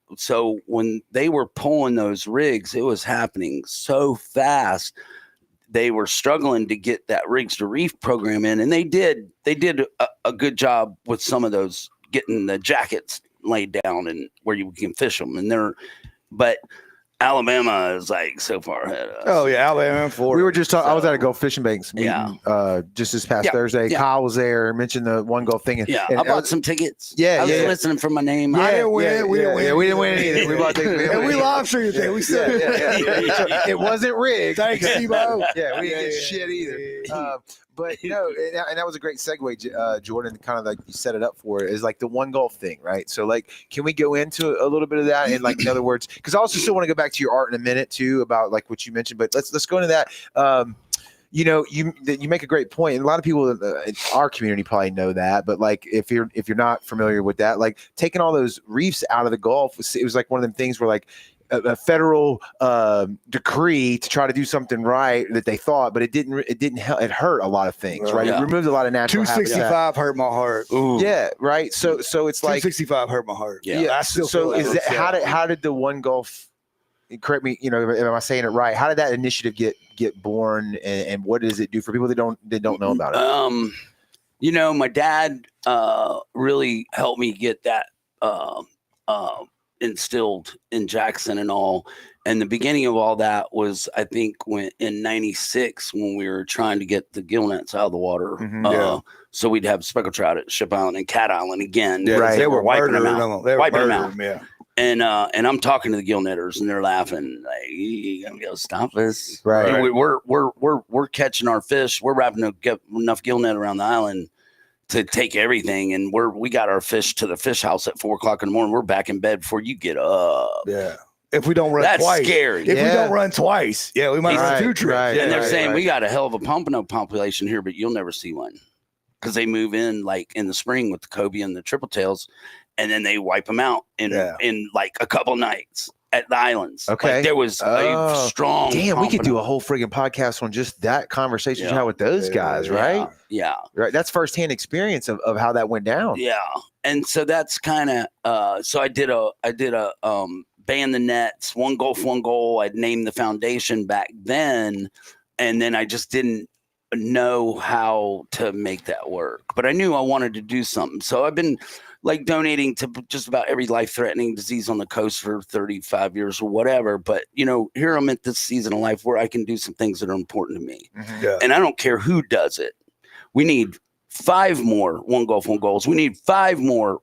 when they were pulling those rigs, it was happening so fast. They were struggling to get that rigs to reef program in, and they did a good job with some of those, getting the jackets laid down and where you can fish them. But Alabama is like so far ahead of us. Oh yeah, Alabama and Florida. We were just talking. I was at a Gulf Fishing Banks meeting just this past Thursday. Kyle was there, mentioned the one Gulf thing. And I bought some tickets. I was listening for my name. I didn't win. We didn't win. We didn't win either. We bought tickets. And we lobster you thing. We said it wasn't rigged. Thanks, Steve-O. Yeah, we didn't get shit either. But and that was a great segue, Jordan. Kind of like you set it up for it, is like the one Gulf thing, right? So like, can we go into a little bit of that? And like, in other words, because I also still want to go back to your art in a minute too, about like what you mentioned. But let's go into that. You make a great point, and a lot of people in our community probably know that. But like, if you're not familiar with that, like taking all those reefs out of the Gulf, it was like one of them things where like a federal decree to try to do something right that they thought, but it didn't help. It hurt a lot of things, right? It removed a lot of natural 265 hurt my heart. Ooh. Yeah, right. So it's like 265 hurt my heart. Yeah. I still so is that how did the one Gulf? Correct me, am I saying it right? How did that initiative get born, and what does it do for people that don't know about it? My dad really helped me get that instilled in Jackson and all. And the beginning of all that was, I think, when in '96, when we were trying to get the gill nets out of the water. So we'd have speckled trout at Ship Island and Cat Island again. Yeah, they were wiping them out. Wiping them out. Yeah. And I'm talking to the gill netters, and they're laughing. Like, you gonna go stop us? Right. We're catching our fish. We're wrapping enough gill net around the island to take everything, and we got our fish to the fish house at 4:00 in the morning. We're back in bed before you get up. Yeah. If we don't run that's twice. Scary. If we don't run twice, we might run 2 trips. Right. And they're saying we got a hell of a pompano population here, but you'll never see one because they move in like in the spring with the cobia and the triple tails, and then they wipe them out in like a couple nights at the islands. Okay. Like there was a strong. Damn, we could do a whole friggin' podcast on just that conversation you had with those guys, right? Yeah. Right. That's firsthand experience of how that went down. Yeah. And so that's kind of so I did a ban the nets, one Gulf, one goal. I'd named the foundation back then, and then I just didn't know how to make that work. But I knew I wanted to do something. So I've been like donating to just about every life-threatening disease on the coast for 35 years or whatever. But, here I'm at this season of life where I can do some things that are important to me. And I don't care who does it. We need 5 more one Gulf, one goals. We need 5 more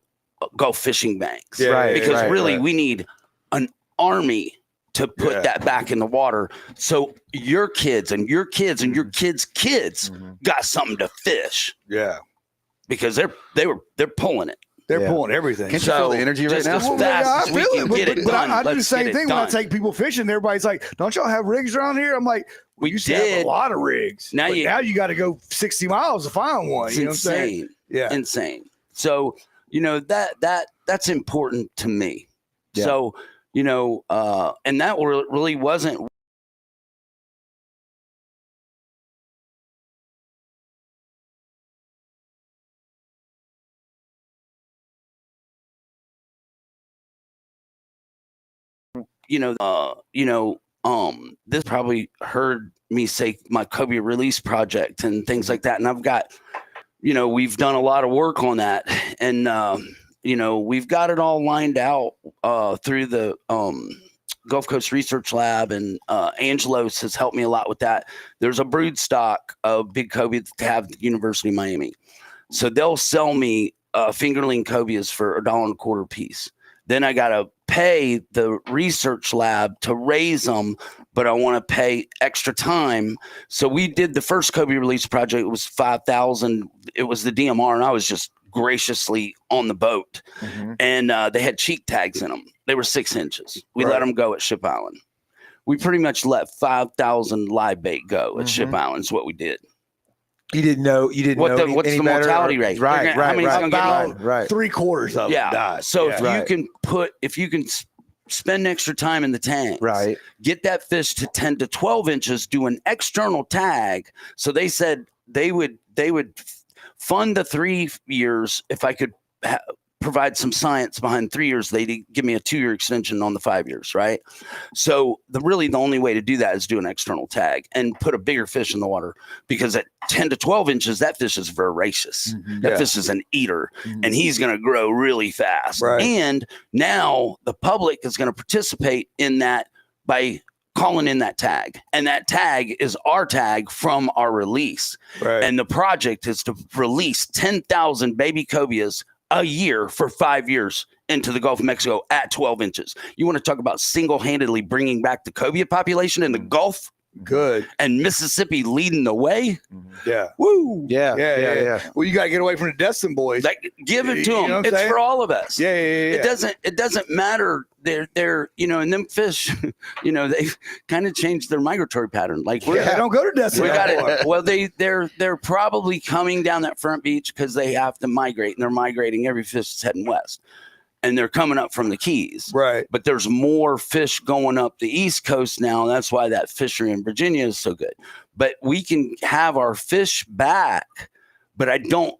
Gulf fishing banks. Because we need an army to put that back in the water. So your kids and your kids and your kids' kids got something to fish. Yeah. Because they're pulling it. They're pulling everything. Can't you feel the energy right now? I feel it, but I do the same thing when I take people fishing. Everybody's like, "Don't y'all have rigs around here?" I'm like, "We used to have a lot of rigs. Now you got to go 60 miles to find one." It's insane. Yeah, insane. So that's important to me. Yeah. So and that really wasn't. This probably heard me say my cobia release project and things like that. And I've got, we've done a lot of work on that, and we've got it all lined out through the Gulf Coast Research Lab, and Angelos has helped me a lot with that. There's a brood stock of big cobia to have at the University of Miami. So they'll sell me fingerling cobias for $1.25 a piece. Then I got to pay the research lab to raise them, but I want to pay extra time. So we did the first cobia release project. It was 5,000. It was the DMR, and I was just graciously on the boat. And they had cheek tags in them. They were 6 inches. We let them go at Ship Island. We pretty much let 5,000 live bait go at Ship Island is what we did. You didn't know. You didn't know what's any the better, mortality rate? Right. How many's gonna get About right. 3/4 of them died. So if you can spend extra time in the tanks, right, get that fish to 10 to 12 inches, do an external tag. So they said they would fund the 3 years if I could provide some science behind 3 years. They'd give me a 2-year extension on the 5 years, right? So the only way to do that is do an external tag and put a bigger fish in the water, because at 10 to 12 inches, that fish is voracious. That fish is an eater, and he's going to grow really fast. Right. And now the public is going to participate in that by calling in that tag, and that tag is our tag from our release. Right. And the project is to release 10,000 baby cobias a year for 5 years into the Gulf of Mexico at 12 inches. You want to talk about single-handedly bringing back the cobia population in the Gulf? Good. And Mississippi leading the way? Yeah. Woo! Yeah. Well, you got to get away from the Destin boys. Like, give it to You them. know what I'm It's saying? for all of us. Yeah. It doesn't matter. They're and them fish, they've kind of changed their migratory pattern. Like They don't go to Destin. we got anymore. it. Well, they're probably coming down that front beach because they have to migrate, and they're migrating. Every fish is heading west, and they're coming up from the Keys. Right. But there's more fish going up the East Coast now. That's why that fishery in Virginia is so good. But we can have our fish back. But I don't,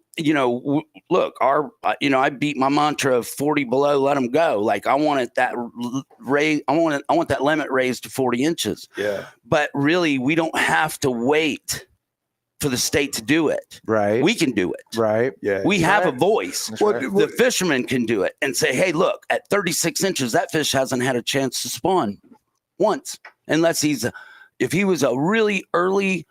look, I beat my mantra of 40 below, let them go. Like I want that limit raised to 40 inches. Yeah. But really, we don't have to wait for the state to do it. Right. We can do it. Right. Yeah. We have a voice. That's right. The fisherman can do it and say, hey, look, at 36 inches, that fish hasn't had a chance to spawn once, unless if he was a really early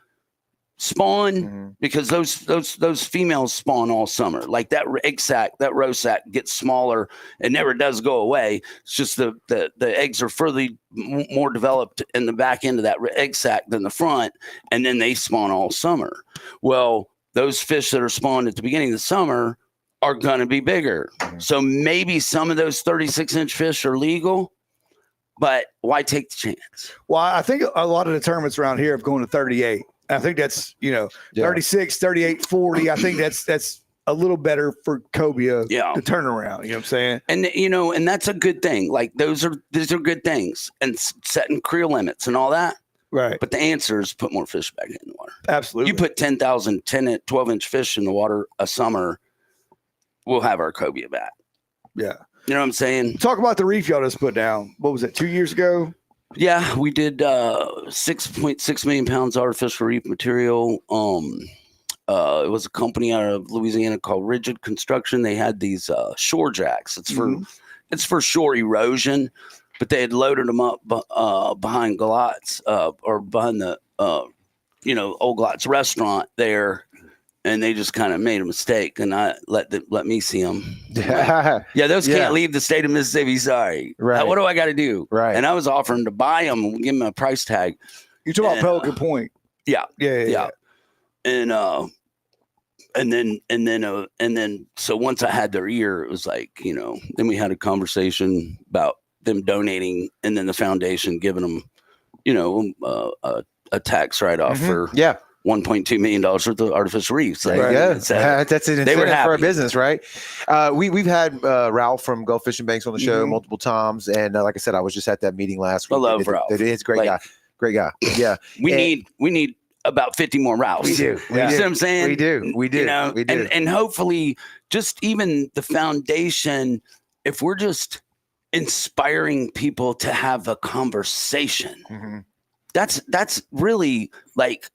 spawn, because those females spawn all summer. Like that egg sac, that roe sac gets smaller. It never does go away. It's just the eggs are further more developed in the back end of that egg sac than the front, and then they spawn all summer. Well, those fish that are spawned at the beginning of the summer are going to be bigger. So maybe some of those 36-inch fish are legal, but why take the chance? Well, I think a lot of the tournaments around here have gone to 38. I think that's, 36, 38, 40. I think that's a little better for cobia to turn around. You know what I'm saying? And, and that's a good thing. Like these are good things, and setting creel limits and all that. Right. But the answer is put more fish back in the water. Absolutely. You put 10,000, 10 and 12-inch fish in the water a summer, we'll have our cobia back. Yeah. You know what I'm saying? Talk about the reef y'all just put down. What was it, 2 years ago? Yeah, we did 6.6 million pounds artificial reef material. It was a company out of Louisiana called Rigid Construction. They had these shore jacks. It's for shore erosion, but they had loaded them up behind Galot's or behind the old Galot's restaurant there. And they just kind of made a mistake, and I let me see them. Those can't leave the state of Mississippi. Sorry. Right. What do I got to do? Right. And I was offering to buy them and give them a price tag. You're talking about Pelican Point. Yeah. Yeah. And then so once I had their ear, it was like, then we had a conversation about them donating, and then the foundation giving them, a tax write-off for $1.2 million worth of artificial reefs. There you go. That's an incentive for our business, right? We've had Ralph from Gulf Fishing Banks on the show multiple times, and like I said, I was just at that meeting last week. I love Ralph. It's a great guy. Yeah. We need about 50 more Ralphs. We do. You see what I'm saying? We do. We do. And hopefully, just even the foundation, if we're just inspiring people to have a conversation, that's really like,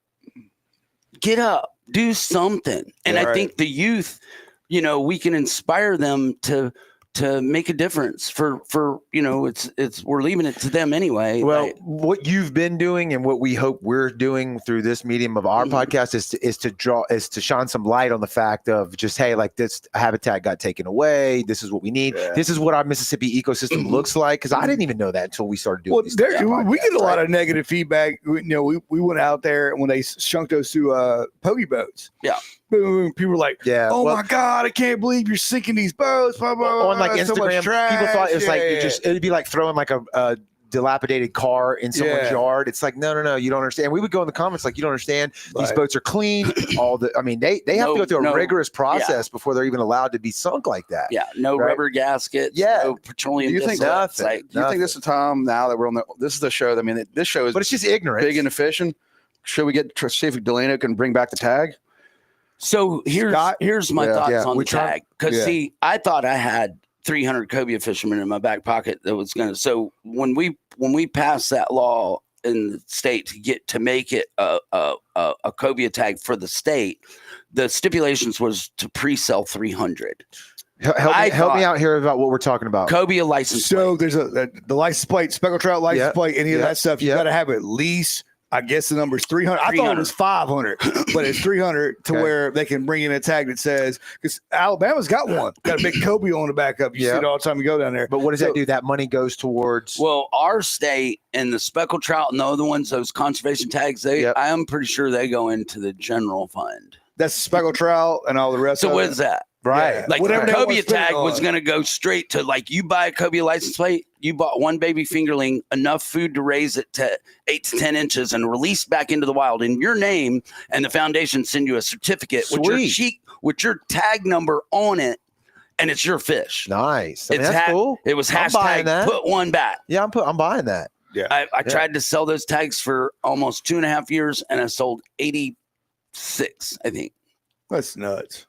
get up, do something. And I think the youth, we can inspire them to to make a difference for it's we're leaving it to them anyway. Well, what you've been doing and what we hope we're doing through this medium of our podcast is to shine some light on the fact of just, hey, like this habitat got taken away. This is what we need. Yeah. This is what our Mississippi ecosystem looks like. Because I didn't even know that until we started doing these podcasts, we get a lot of negative feedback. We went out there when they shunked those two pogie boats. Yeah. Boom. People were like, my God, I can't believe you're sinking these boats. Blah, blah, on like Instagram, so people thought it was it'd be like throwing like a dilapidated car in someone's yard. It's like, no, you don't understand. We would go in the comments like, you don't understand. These boats are clean. They have to go through a rigorous process before they're even allowed to be sunk like that. Yeah, no rubber gaskets. Yeah, no petroleum. Do you think nothing? Do you think this is the time now that we're on this is the show? I mean, this show is, but it's just ignorant. Big into fishing. Should we get to see if Delano can bring back the tag? So here's my thoughts on the tag. Because see, I thought I had 300 cobia fishermen in my back pocket that was going to. So when we passed that law in the state to make it a cobia tag for the state, the stipulations was to pre-sell 300. Help me out here about what we're talking about. Cobia license plate. So there's the license plate, speckled trout license plate, any of that stuff. You got to have at least. I guess the number is 300. I thought it was 500, but it's 300 to where they can bring in a tag that says, because Alabama's got one, got a big cobia on the back of. You see it all the time you go down there. But what does that do? That money goes towards. Well, our state and the speckled trout and the other ones, those conservation tags, I am pretty sure they go into the general fund. That's the speckled trout and all the rest. So what is that? Right. Yeah. Like whatever the cobia tag was going to go straight to, like, you buy a cobia license plate, you bought one baby fingerling, enough food to raise it to 8 to 10 inches and release back into the wild in your name, and the foundation send you a certificate with your tag number on it, and it's your fish. Nice. I mean, that's cool. It was hashtag put one back. Yeah, I'm buying that. Yeah. I tried to sell those tags for almost 2.5 years, and I sold 86, I think. That's nuts.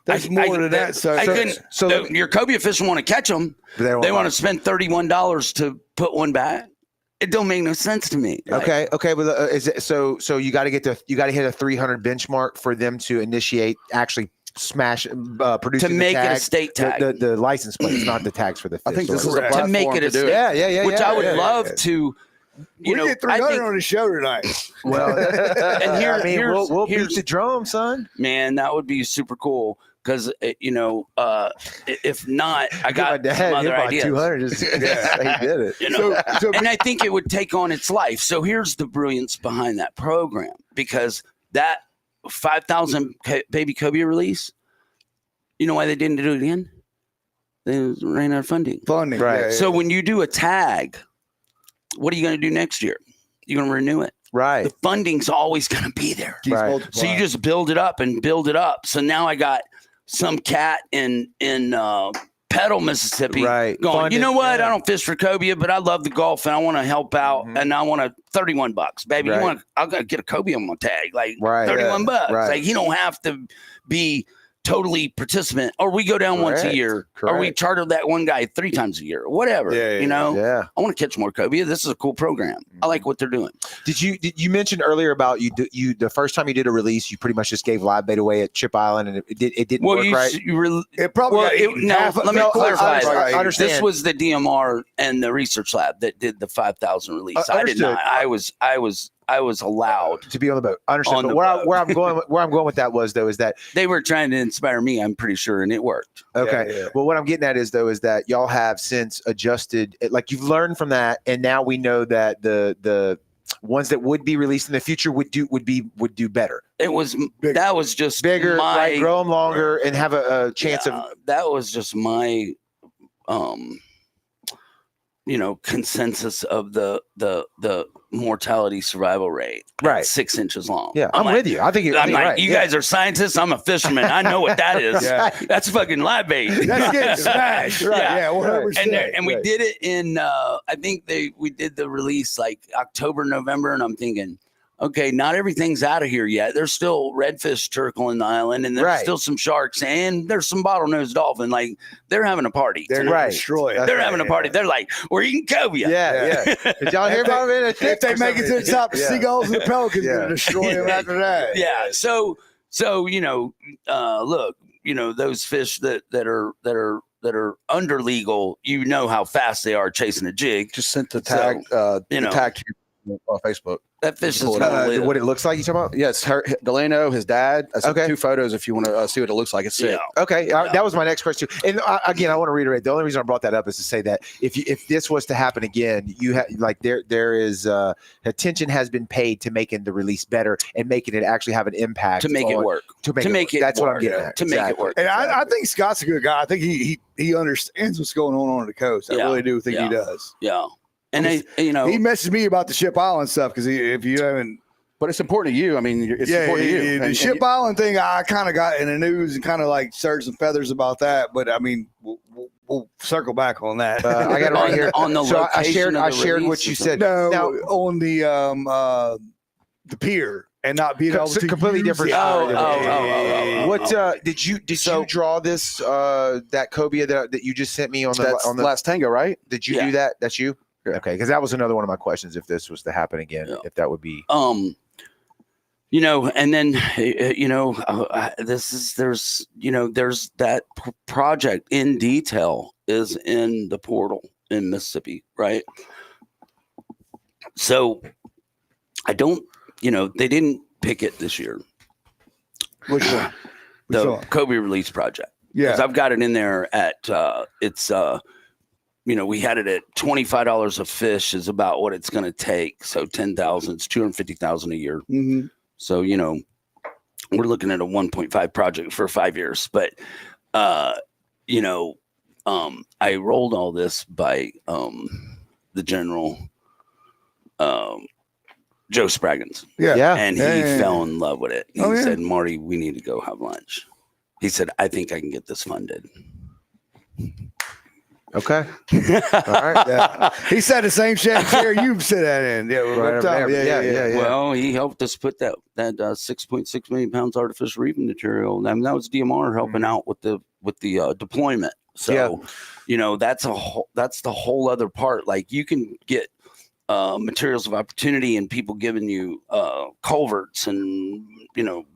There's more to that. So your cobia fish want to catch them. They want to spend $31 to put one back. It don't make no sense to me. Okay, but is it so you got to hit a 300 benchmark for them to initiate actually producing to make the tag, it a state tag. The license plates, not the tags for the fish. I think this is a platform to make it a state. Yeah. Which I would love to. We get 300 on the show tonight. Well, and we'll beat the drum, son. Man, that would be super cool. Because if not, I got some other ideas. 200, he did it. And I think it would take on its life. So here's the brilliance behind that program, because that 5,000 baby cobia release, you know why they didn't do it again? They ran out of funding. Right. So when you do a tag, what are you going to do next year? You're going to renew it. Right. The funding's always going to be there. Right. So you just build it up and build it up. So now I got some cat in Petal, Mississippi, going, you know what? I don't fish for cobia, but I love the Gulf and I want to help out, and I want $31, baby. I'll get a cobia on my tag, like $31. Like, you don't have to be totally participant, or we go down once a year, or we charter that one guy 3 times a year, whatever. I want to catch more cobia. This is a cool program. I like what they're doing. Did you mention earlier about you the first time you did a release, you pretty much just gave live bait away at Chip Island, and it didn't work right? It probably let me clarify. I understand. This was the DMR and the research lab that did the 5,000 release. I did not. I was allowed to be on the boat. I understand. But where I'm going with that was, though, is that they were trying to inspire me, I'm pretty sure, and it worked. Okay. Well, what I'm getting at is that y'all have since adjusted, like you've learned from that, and now we know that the ones that would be released in the future would do better. That was just bigger, grow them longer, and have a chance of. That was just my consensus of the mortality survival rate. Right. 6 inches long. Yeah, I'm with you. I think you're right. You guys are scientists. I'm a fisherman. I know what that is. That's fucking live bait. That's getting smashed. Right. Yeah. 100%. And we did it in, I think we did the release like October, November. And I'm thinking, okay, not everything's out of here yet. There's still redfish circling the island, and there's still some sharks, and there's some bottlenose dolphin. Like, they're having a party. They're destroyed. They're having a party. They're like, we're eating cobia. Yeah. Did y'all hear about it? If they make it to the top, the seagulls and the pelicans are going to destroy them after that. Yeah. So look, those fish that that are under legal, you know how fast they are chasing a jig. Just sent the tag, the tag to you on Facebook. That fish is gonna live. What it looks like, you talking about? Yeah, it's Delano, his dad. I sent 2 photos if you want to see what it looks like. It's sick. Yeah. Okay, that was my next question. And again, I want to reiterate. The only reason I brought that up is to say that if this was to happen again, you have like there is attention has been paid to making the release better and making it actually have an impact to make it work. To make it. That's what I'm getting at. To make it work. And I think Scott's a good guy. I think he understands what's going on the coast. I really do think he does. Yeah. And he messaged me about the Ship Island stuff because if you haven't. But it's important to you. I mean, it's important to you. The Ship Island thing, I kind of got in the news and kind of like stirred some feathers about that. But I mean, we'll circle back on that. I got it right here. On the so location I shared what you said. No, now, on the pier and not being able to completely different. What did you draw this that cobia that you just sent me on the last tango, right? Did you do that? That's you. Yeah. Okay, because that was another one of my questions. If this was to happen again, if that would be, and then there's that project in detail is in the portal in Mississippi, right? So I don't, they didn't pick it this year. Which one? The cobia release project. Yeah, because I've got it in there at we had it at $25 a fish is about what it's going to take. So 10,000, it's 250,000 a year. Mm-hmm. So, we're looking at a 1.5 project for 5 years, but, I rolled all this by, the general, Joe Spraggins. Yeah. And he fell in love with it. He said, Marty, we need to go have lunch. He said, I think I can get this funded. Okay. All right. Yeah. He said the same shit chair you sit at in. Yeah, yeah. Well, he helped us put that 6.6 million pounds artificial reefing material. I mean, that was DMR helping out with the deployment. So, that's the whole other part. Like you can get materials of opportunity and people giving you culverts and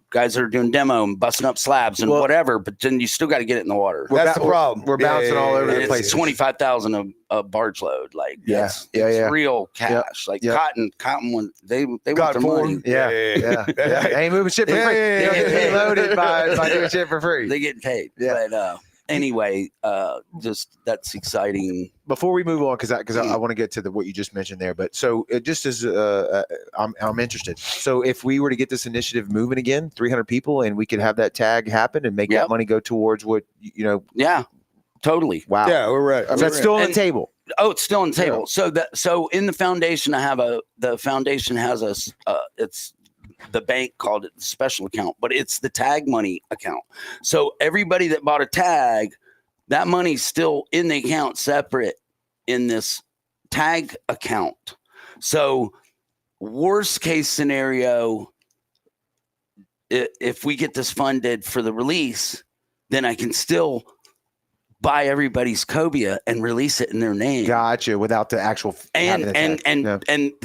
guys that are doing demo and busting up slabs and whatever, but then you still got to get it in the water. That's the problem. We're bouncing all over the place. It's 25,000 a barge load. Like it's real cash. Like cotton one. They want their money. Yeah. They ain't moving shit for free. They don't get paid loaded by doing shit for free. They get paid. Yeah. But anyway, just that's exciting. Before we move on, because I want to get to what you just mentioned there, but so it just as I'm interested. So if we were to get this initiative moving again, 300 people, and we could have that tag happen and make that money go towards what Yeah, totally. Wow. Yeah, we're right. So that's still on the table. Oh, it's still on the table. Yeah. So in the foundation, the foundation has it's the bank called it the special account, but it's the tag money account. So everybody that bought a tag, that money's still in the account separate in this tag account. So worst case scenario, if we get this funded for the release, then I can still buy everybody's cobia and release it in their name. Gotcha. Without the actual and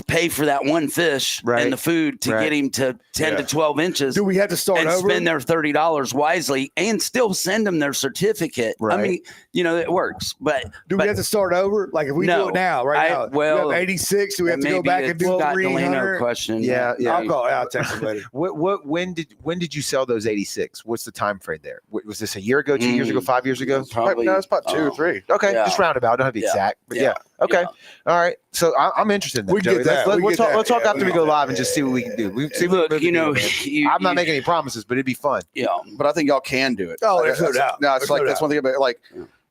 pay for that one fish and the food to get him to 10 to 12 inches. Do we have to start and over? Spend their $30 wisely and still send them their certificate? Right. I mean, it works. But do we have to start over? Like if we do it now, now? Well, we have 86. Do we have to go back and do 300? Question. Yeah. I'll text him later. When did you sell those 86? What's the time frame there? Was this a year ago, 2 years ago, 5 years ago? Probably. No, it's about 2 or 3. Okay, just roundabout. Don't have to be exact, but okay. All right. So I'm interested in that. We get that. Let's talk after we go live and just see what we can do. Look, I'm not making any promises, but it'd be fun. Yeah, but I think y'all can do it. Oh, there's no doubt. No, it's like that's one thing about like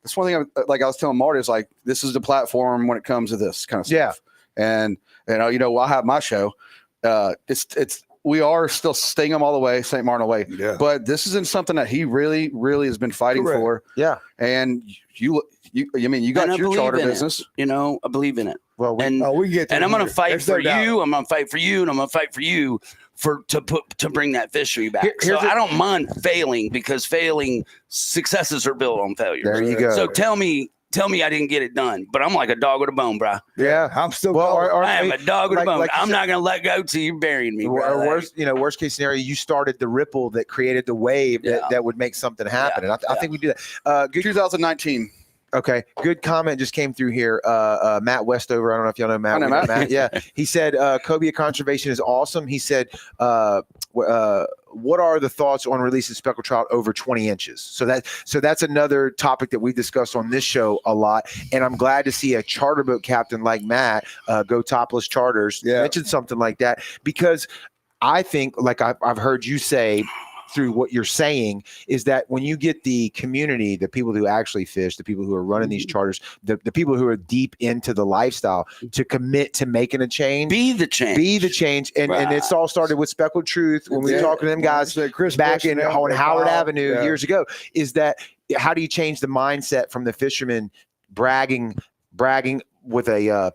that's one thing. I was telling Marty is like this is the platform when it comes to this kind of stuff. And I'll have my show. We are still stinging them all the way, St. Martin away. Yeah. But this isn't something that he really, really has been fighting for. Yeah. And you got your charter business. I believe in it. Well, we get that. And I'm going to fight for you. I'm going to fight for you, and I'm going to fight for you to bring that fishery back. I don't mind failing because successes are built on failure. There you go. So tell me I didn't get it done, but I'm like a dog with a bone, bro. Yeah, I'm still. I am a dog with a bone. I'm not going to let go till you're burying me. Or worst case scenario, you started the ripple that created the wave that would make something happen. And I think we do that. 2019. Okay, good comment just came through here. Matt Westover, I don't know if y'all know Matt. I know Matt. Yeah, he said cobia conservation is awesome. He said, what are the thoughts on releasing speckled trout over 20 inches? So that's another topic that we discussed on this show a lot. And I'm glad to see a charter boat captain like Matt, Go Topless Charters, mention something like that, because I think, like I've heard you say through what you're saying, is that when you get the community, the people who actually fish, the people who are running these charters, the people who are deep into the lifestyle, to commit to making a change, be the change. And it's all started with Speckled Truth when we were talking to them guys back on Howard Avenue years ago, is that how do you change the mindset from the fisherman bragging with a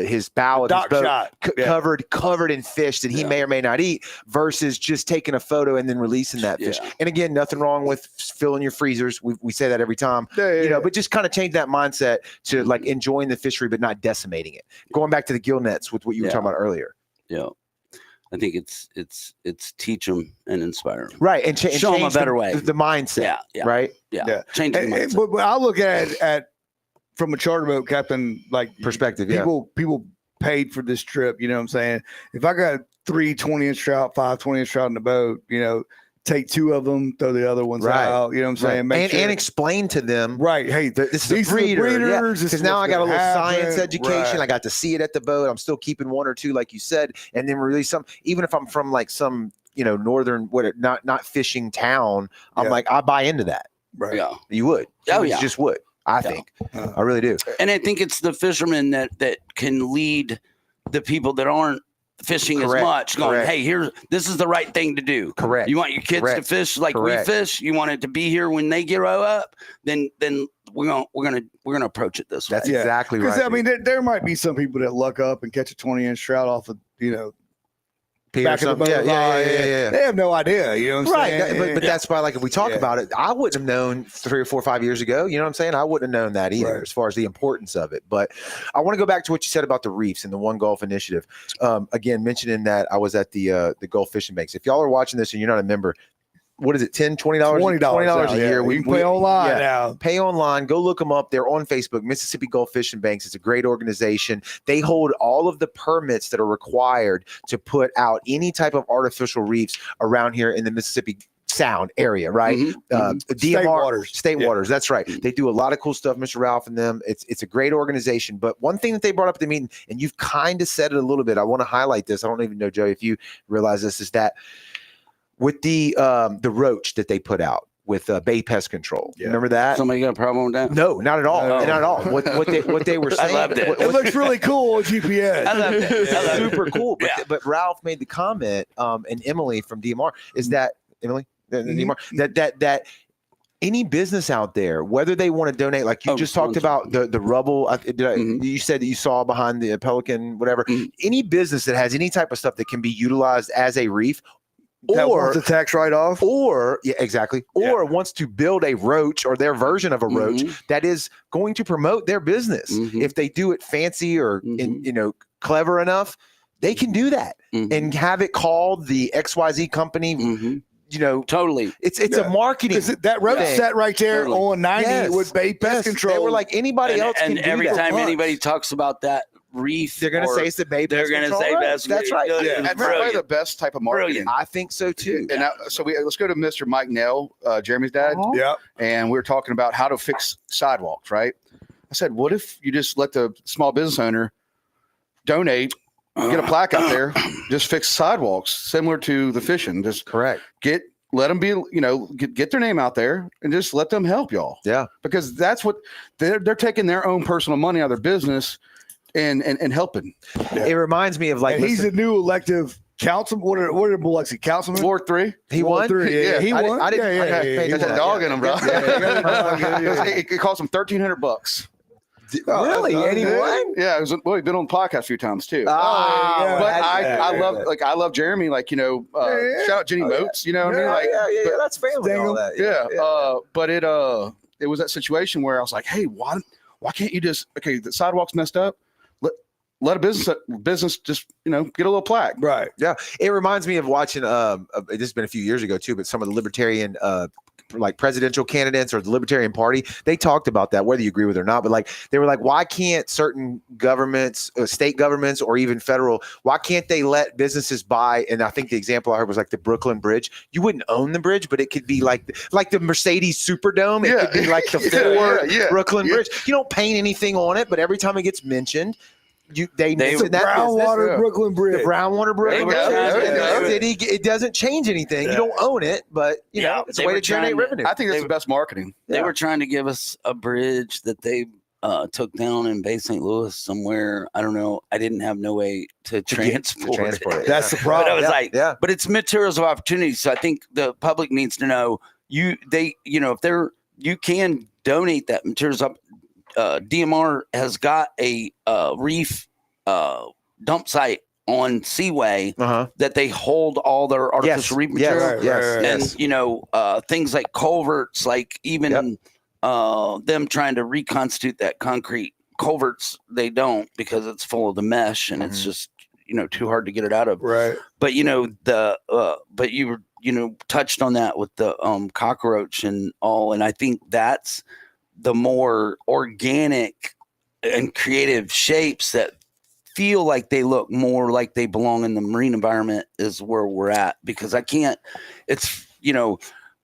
his bow of his boat covered in fish that he may or may not eat, versus just taking a photo and then releasing that fish. And again, nothing wrong with filling your freezers. We say that every time, but just kind of change that mindset to like enjoying the fishery but not decimating it. Going back to the gill nets with what you were talking about earlier. Yeah. I think it's teach them and inspire them. Right. And show them a better way. The mindset. Right. Yeah. Change the mindset. But I look at from a charter boat captain perspective, people paid for this trip. You know what I'm saying? If I got 3 20-inch trout, 5 20-inch trout in the boat, take 2 of them, throw the other ones out. You know what I'm saying? And explain to them, hey, this is a breeder. Because now I got a little science education. I got to see it at the boat. I'm still keeping 1 or 2, like you said, and then release some. Even if I'm from like some northern not fishing town, I'm like, I buy into that. Right? Yeah, you would. You just would. I think. I really do. And I think it's the fishermen that can lead the people that aren't fishing as much, going, hey, this is the right thing to do. Correct. You want your kids to fish like we fish. You want it to be here when they grow up. Then we're gonna approach it this way. That's exactly right. Because I mean, there might be some people that luck up and catch a 20-inch trout off of back of the boat. Yeah. They have no idea, you know what I'm saying? But that's why, like, if we talk about it, I wouldn't have known 3 or 4 or 5 years ago. You know what I'm saying? I wouldn't have known that either, as far as the importance of it. But I want to go back to what you said about the reefs and the One Gulf Initiative. Again, mentioning that I was at the Gulf Fishing Banks. If y'all are watching this and you're not a member, what is it, $10, $20? $20 a year. We can pay online now. Pay online. Go look them up. They're on Facebook, Mississippi Gulf Fishing Banks. It's a great organization. They hold all of the permits that are required to put out any type of artificial reefs around here in the Mississippi Sound area, right? DMR, State Waters. That's right. They do a lot of cool stuff, Mr. Ralph and them. It's a great organization. But one thing that they brought up at the meeting, and you've kind of said it a little bit, I want to highlight this. I don't even know, Joey, if you realize this, is that with the roach that they put out with Bay Pest Control. Remember that? Somebody got a problem with that? No, not at all. No. Not at all. What they were saying. I loved it. It looks really cool on GPS. I loved it. Super cool. But Ralph made the comment, and Emily from DMR, is that Emily? DMR, that any business out there, whether they want to donate, like you just talked about the rubble, you said that you saw behind the Pelican, whatever, any business that has any type of stuff that can be utilized as a reef, or the tax write-off, or wants to build a roach or their version of a roach that is going to promote their business. If they do it fancy or clever enough, they can do that and have it called the XYZ company. Totally. It's a marketing. That roach sat right there on 90 with Bay Pest Control. They were like, anybody else can do that. And every time anybody talks about that reef, they're going to say it's the Bay Pest Control. They're going to say best. That's right. That's probably the best type of marketing. I think so too. And now, let's go to Mr. Mike Nell, Jeremy's dad. And we were talking about how to fix sidewalks, right? I said, what if you just let the small business owner donate, get a plaque out there, just fix sidewalks similar to the fishing. Just let them be, get their name out there and just let them help y'all. Yeah. Because that's what they're taking their own personal money out of their business and helping. It reminds me of like, he's a new elective councilman. What are Biloxi councilman? Ward 3. He won. Yeah, he won. I didn't. There's a dog in him, bro. It cost him $1,300. Really? And he won? Yeah. He's been on the podcast a few times too. But I love Jeremy. Like, shout out Jenny Moats. You know what I mean? Like, that's family. And all that. But it was that situation where I was like, hey, why can't you just the sidewalk's messed up? Let a business just get a little plaque. Right. Yeah. It reminds me of watching. This has been a few years ago too, but some of the libertarian like presidential candidates or the Libertarian Party, they talked about that, whether you agree with it or not. But like they were like, why can't certain governments, state governments, or even federal, why can't they let businesses buy? And I think the example I heard was like the Brooklyn Bridge. You wouldn't own the bridge, but it could be like the Mercedes Superdome. It could be like the Ford Brooklyn Bridge. You don't paint anything on it, but every time it gets mentioned, they Brownwater Brooklyn Bridge. The Brownwater Brooklyn Bridge. It doesn't change anything. You don't own it, but you know it's a way to generate revenue. I think that's the best marketing. They were trying to give us a bridge that they took down in Bay St. Louis somewhere. I don't know. I didn't have no way to transport it. That's the problem. But I was but it's materials of opportunity. So I think the public needs to know you can donate that materials up. DMR has got a reef dump site on Seaway that they hold all their artificial reef material. And things like culverts, like even them trying to reconstitute that concrete culverts, they don't, because it's full of the mesh and it's just too hard to get it out of. Right. But but you were touched on that with the cockroach and all, and I think that's the more organic and creative shapes that feel like they look more like they belong in the marine environment is where we're at. Because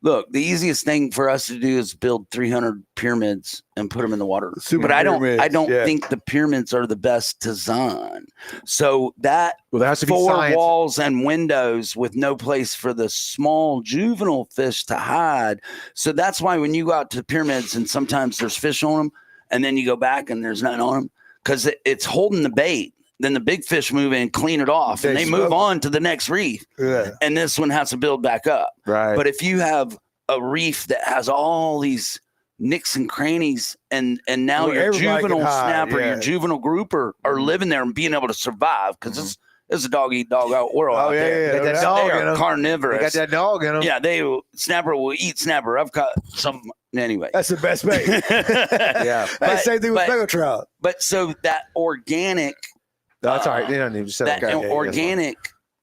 look, the easiest thing for us to do is build 300 pyramids and put them in the water. But I don't think the pyramids are the best design. So there has to be 4 walls and windows with no place for the small juvenile fish to hide. So that's why when you go out to pyramids and sometimes there's fish on them and then you go back and there's nothing on them because it's holding the bait. Then the big fish move in, clean it off, and they move on to the next reef. Yeah. And this one has to build back up. Right. But if you have a reef that has all these nicks and crannies, and now your juvenile snapper, your juvenile grouper are living there and being able to survive because it's a dog eat dog out world out there. That dog they are carnivorous. They got that dog in them. Yeah, snapper will eat snapper. I've caught some anyway. That's the best bait. Same thing with mega trout. But so that organic. That's all right. They don't need to say that organic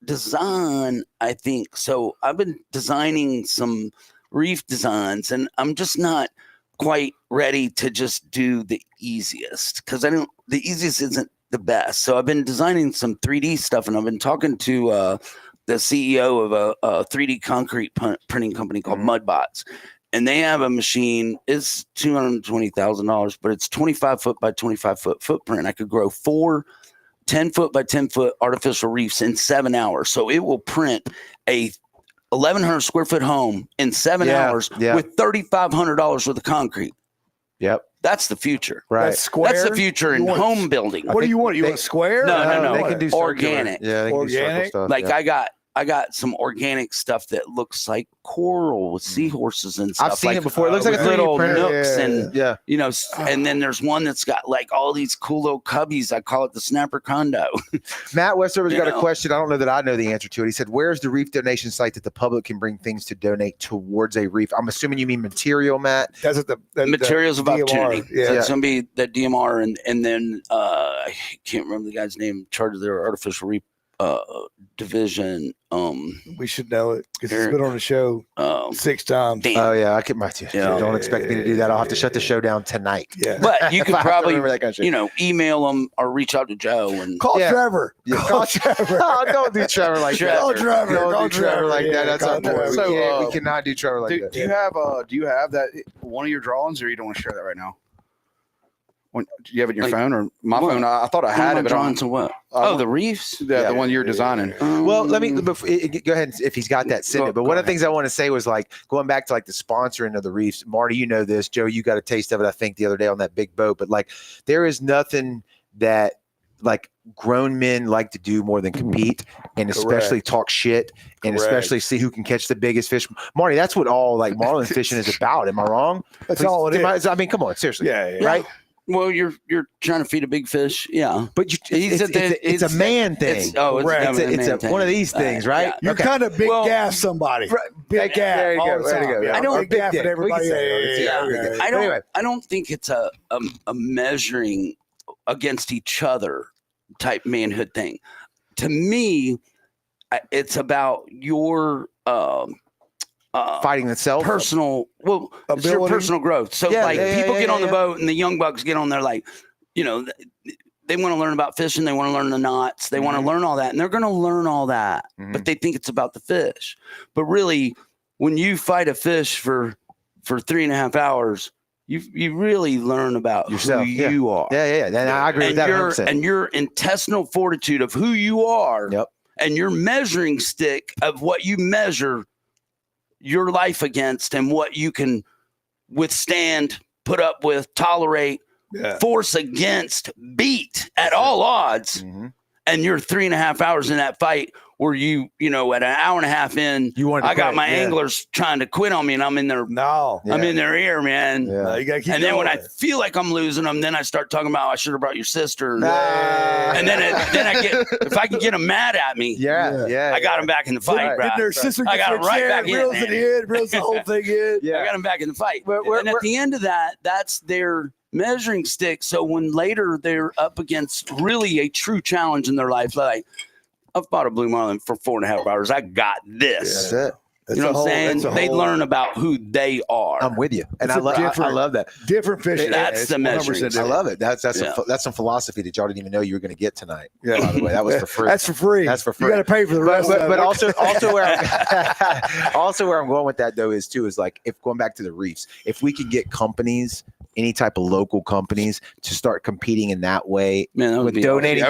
design, I think. So I've been designing some reef designs, and I'm just not quite ready to just do the easiest because the easiest isn't the best. So I've been designing some 3D stuff, and I've been talking to the CEO of a 3D concrete printing company called Mudbots. And they have a machine. It's $220,000, but it's 25 foot by 25 foot footprint. I could grow 4 10-foot by 10-foot artificial reefs in 7 hours. So it will print a 1,100 square foot home in 7 hours with $3,500 worth of concrete. Yep. That's the future. Right. That's the future in home building. What do you want? You want square? No. They can do organic. Yeah, they can do circle stuff. Like I got some organic stuff that looks like coral with seahorses and stuff. I've seen it before. It looks like a little nooks and and then there's one that's got like all these cool little cubbies. I call it the snapper condo. Matt Westover's got a question. I don't know that I know the answer to it. He said, "Where's the reef donation site that the public can bring things to donate towards a reef?" I'm assuming you mean material, Matt. That's what the materials of DMR, opportunity. So it's gonna be the DMR, and then I can't remember the guy's name in charge of their artificial reef division. We should know it because it's been on the show 6 times. Damn. Oh yeah, I can. Don't expect me to do that. I'll have to shut the show down tonight. Yeah, but you could probably email them or reach out to Joe and call Trevor. Yeah. Call Trevor. Oh, don't do Trevor like that. Call Trevor. Don't do Trevor like that. That's our boy. So, we cannot do Trevor like that. Do you have that one of your drawings, or you don't want to share that right now? Do you have it in your phone or my phone? I thought I had it. Drawing to what? The reefs? The one you're designing. Well, let me go ahead if he's got that, send it. But one of the things I want to say was like going back to like the sponsoring of the reefs. Marty, you know this. Joe, you got a taste of it, I think, the other day on that big boat. But like there is nothing that like grown men like to do more than compete and especially talk shit and especially see who can catch the biggest fish. Marty, that's what all like marlin fishing is about. Am I wrong? That's all it is. I mean, come on, seriously. Yeah. Right? Well, you're trying to feed a big fish, but it's a man thing. It's one of these things, right? You're kind of big gas somebody. Big gas. There you go. I don't big gaff everybody. I don't think it's a measuring against each other type manhood thing. To me, it's about your fighting itself, personal. Well, it's your personal growth. So people get on the boat, and the young bucks get on there, like, you know, they want to learn about fishing. They want to learn the knots. They want to learn all that, and they're going to learn all that. But they think it's about the fish. But really, when you fight a fish for 3.5 hours, you really learn about yourself, who you are. Yeah. And I agree with that 100%. And your intestinal fortitude of who you are, and your measuring stick of what you measure your life against, and what you can withstand, put up with, tolerate, force against, beat at all odds. And you're 3.5 hours in that fight where you know, at an hour and a half in, I got my anglers trying to quit on me, and I'm in their I'm in their ear, man. You gotta keep and then going. when I feel like I'm losing them, then I start talking about, I should have brought your sister. And then I get, if I can get them mad at me, I got them back in the fight. Then their sister I got them right back in. Reels the whole thing in. I got them back in the fight. And at the end of that, that's their measuring stick. So when later they're up against really a true challenge in their life, like, I've fought a blue marlin for 4.5 hours, I got this. That's it. You know what I'm saying? They learn about who they are. I'm with you, and I love that. Different fishing. That's the measuring. I love it. That's some philosophy that y'all didn't even know you were going to get tonight. By the way, that was for free. That's for free. That's for free. You got to pay for the rest. But also where I'm going with that though is like, if going back to the reefs, if we could get companies, any type of local companies, to start competing in that way, with donating.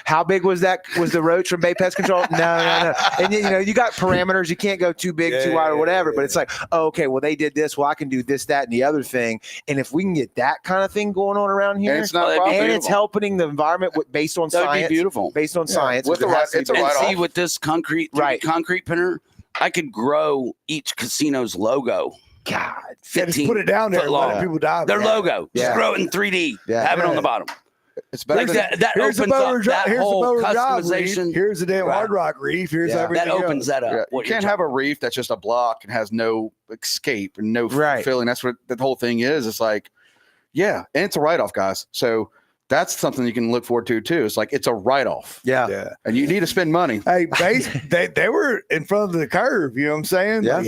How big was the roach from Bay Pest Control? No. And you know, you got parameters. You can't go too big, too wide, or whatever. But it's like, oh, okay, well, they did this. Well, I can do this, that, and the other thing. And if we can get that kind of thing going on around here, and it's not it's helping the environment based on science. That'd be beautiful. Based on science. With it's a write-off. See, with this concrete printer, I could grow each casino's logo. God, 15 just put it down there. A lot of people die. Their logo, just grow it in 3D. Have it on the bottom. It's better. That opens up that whole customization. Here's the damn Hard Rock Reef. Here's everything. That opens that up. You can't have a reef that's just a block and has no escape and no filling. That's what the whole thing is. It's like, and it's a write-off, guys. So that's something you can look forward to too. It's like, it's a write-off. Yeah. And you need to spend money. Hey, they were in front of the curve. You know what I'm saying? Yeah. Like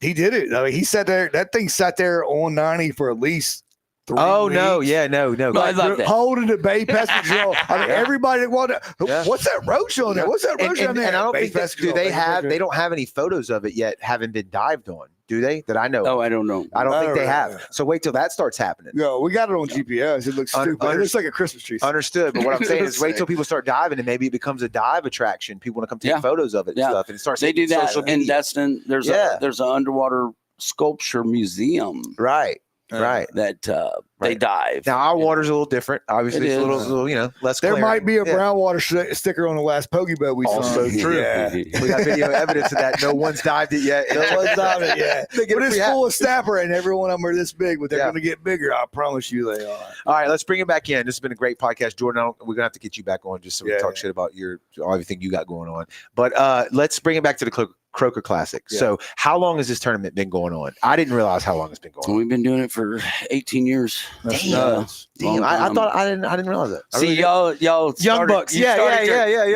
he did it. I mean, he sat there. That thing sat there on 90 for at least 3 weeks. No. No, I love that. Holding the Bay Pest Control. I mean, everybody wanted. What's that roach on there? What's that roach on there? And I don't think they don't have any photos of it yet, having been dived on. Do they? That I know. Oh, I don't know. I don't think they have. So wait till that starts happening. No, we got it on GPS. It looks stupid. It looks like a Christmas tree. Understood. But what I'm saying is, wait till people start diving, and maybe it becomes a dive attraction. People want to come take photos of it and stuff, and it starts. They do that in Destin. There's an underwater sculpture museum. Right. That they dive. Now our water's a little different. Obviously, it's a little, less clear. There might be a brown water sticker on the last pokey boat we saw. Also true. Yeah. We got video evidence of that. No one's dived it yet. No one's dived it yet. But it's full of snapper, and every one of them are this big, but they're going to get bigger. I promise you they are. All right, let's bring it back in. This has been a great podcast, Jordan. We're gonna have to get you back on just so we can talk shit about everything you got going on. But let's bring it back to the Croaker Classic. Yeah. So how long has this tournament been going on? I didn't realize how long it's been going on. We've been doing it for 18 years. Damn. I thought I didn't realize that. See, y'all young bucks. Yeah.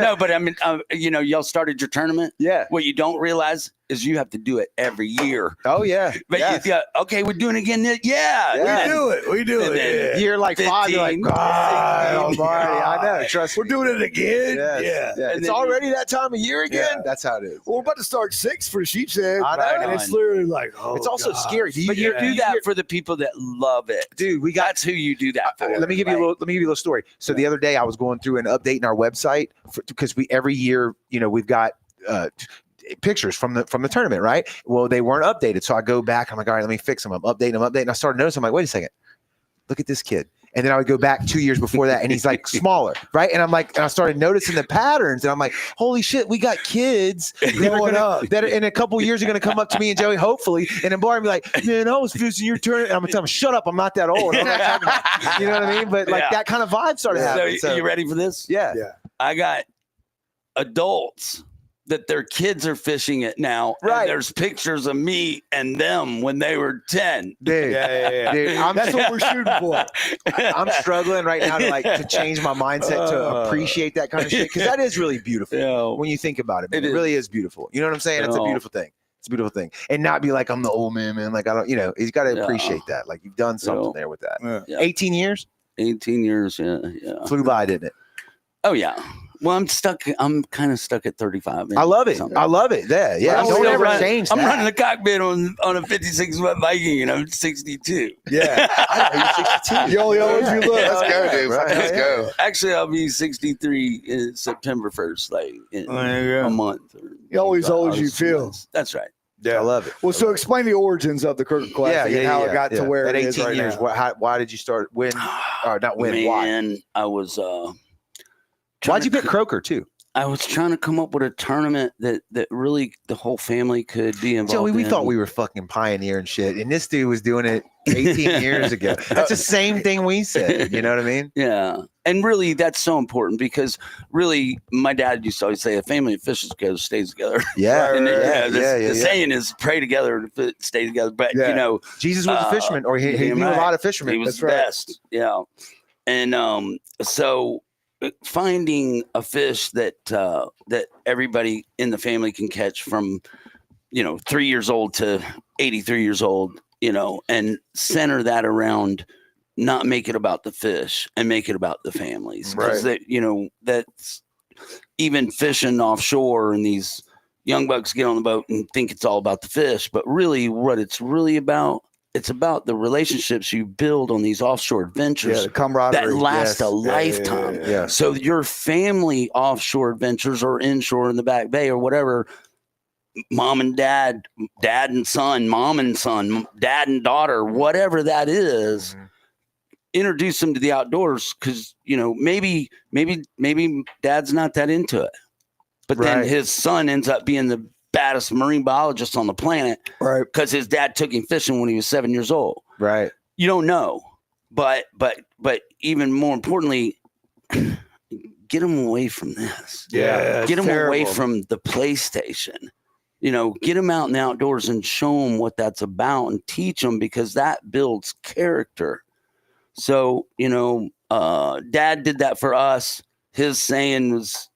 No, but I mean, y'all started your tournament. Yeah. What you don't realize is you have to do it every year. Oh yeah. But okay, we're doing it again. Yeah. We do it. Year like 15, 5, you're like, God Almighty. I know. Trust we're doing it again. Yeah. It's already that time of year again. Yeah. That's how it is. Well, we're about to start 6 for the sheep's head. I know. And it's literally like, it's also scary. But you do that for the people that love it, dude. That's who you do that for. Let me give you a little story. So the other day I was going through and updating our website because every year, we've got pictures from the tournament, right? Well, they weren't updated. So I go back. I'm like, all right, let me fix them. I'm updating. And I started noticing, I'm like, wait a second. Look at this kid. And then I would go back 2 years before that, and he's like smaller, right? And I started noticing the patterns, and I'm like, holy shit, we got kids that in a couple of years are going to come up to me and Joey, hopefully, and then Barry be like, man, I was fishing your tournament. And I'm going to tell him, shut up, I'm not that old. I'm not talking about, you know what I mean? But like that kind of vibe started happening. So you ready for this? Yeah. I got adults that their kids are fishing it now. Right. And there's pictures of me and them when they were 10. Dude, Dude, that's what we're shooting for. I'm struggling right now to change my mindset to appreciate that kind of shit, because that is really beautiful when you think about it. Man. It really is beautiful. You know what I'm saying? It's a beautiful thing. It's a beautiful thing. And not be like, I'm the old man. Like, I don't, he's got to appreciate that. Like, you've done something there with that. Yeah. 18 years? 18 years, yeah. Flew by, didn't it? Oh, yeah. Well, I'm kind of stuck at 35. I love it. I love it. Yeah. Don't ever change that. I'm running the cockpit on a 56 foot Viking, and I'm 62. Yeah. I know, you're 62. You only always you look. Let's go, dude. Right. Let's go. Actually, I'll be 63 in September 1st, like in a month. You always you feel. Months. That's right. Yeah, I love it. Well, so explain the origins of the Croaker Classic and how it got to where at it 18 is right years. now. Why did you start? When? Or not when? Man, why? I was. Why'd you pick Croaker too? I was trying to come up with a tournament that really the whole family could be involved. Joey, we in. thought we were fucking pioneering shit, and this dude was doing it 18 years ago. That's the same thing we said. You know what I mean? Yeah. And really, that's so important because really, my dad used to always say, a family that fishes together stays together. Yeah. The saying is pray together to stay together. But, Jesus was a fisherman, or he knew a lot of fishermen. He was the best. Yeah. And so finding a fish that everybody in the family can catch from, 3 years old to 83 years old, and center that around, not make it about the fish and make it about the families. Because that's even fishing offshore, and these young bucks get on the boat and think it's all about the fish, but really what it's really about, it's about the relationships you build on these offshore adventures the camaraderie that last a lifetime. Yeah. So your family offshore adventures or inshore in the back bay or whatever, mom and dad, dad and son, mom and son, dad and daughter, whatever that is, introduce them to the outdoors. Cause maybe dad's not that into it, but then his son ends up being the baddest marine biologist on the planet, right? Because his dad took him fishing when he was 7 years old, right? You don't know, but even more importantly, get him away from this. Yeah, get him away from the PlayStation. Get him out in the outdoors and show him what that's about and teach them, because that builds character. So Dad did that for us. His saying was,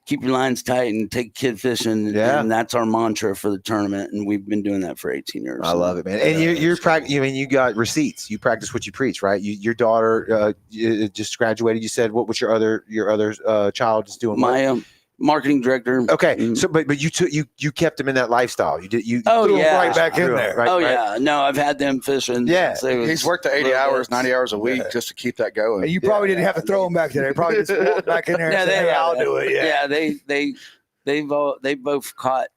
keep your lines tight and take kid fishing. Yeah. And that's our mantra for the tournament. And we've been doing that for 18 years. I love it, man. And you're you got receipts. You practice what you preach, right? Your daughter just graduated. You said, what was your other child is doing? My marketing director. Okay. So, but you kept them in that lifestyle. You did. Right back in there. Right, yeah. No, I've had them fishing. Yeah. He's worked the 80 hours, 90 hours a week just to keep that going. And you probably didn't have to throw them back there. They probably just walked back in there and said, hey, I'll do it. Yeah. They both caught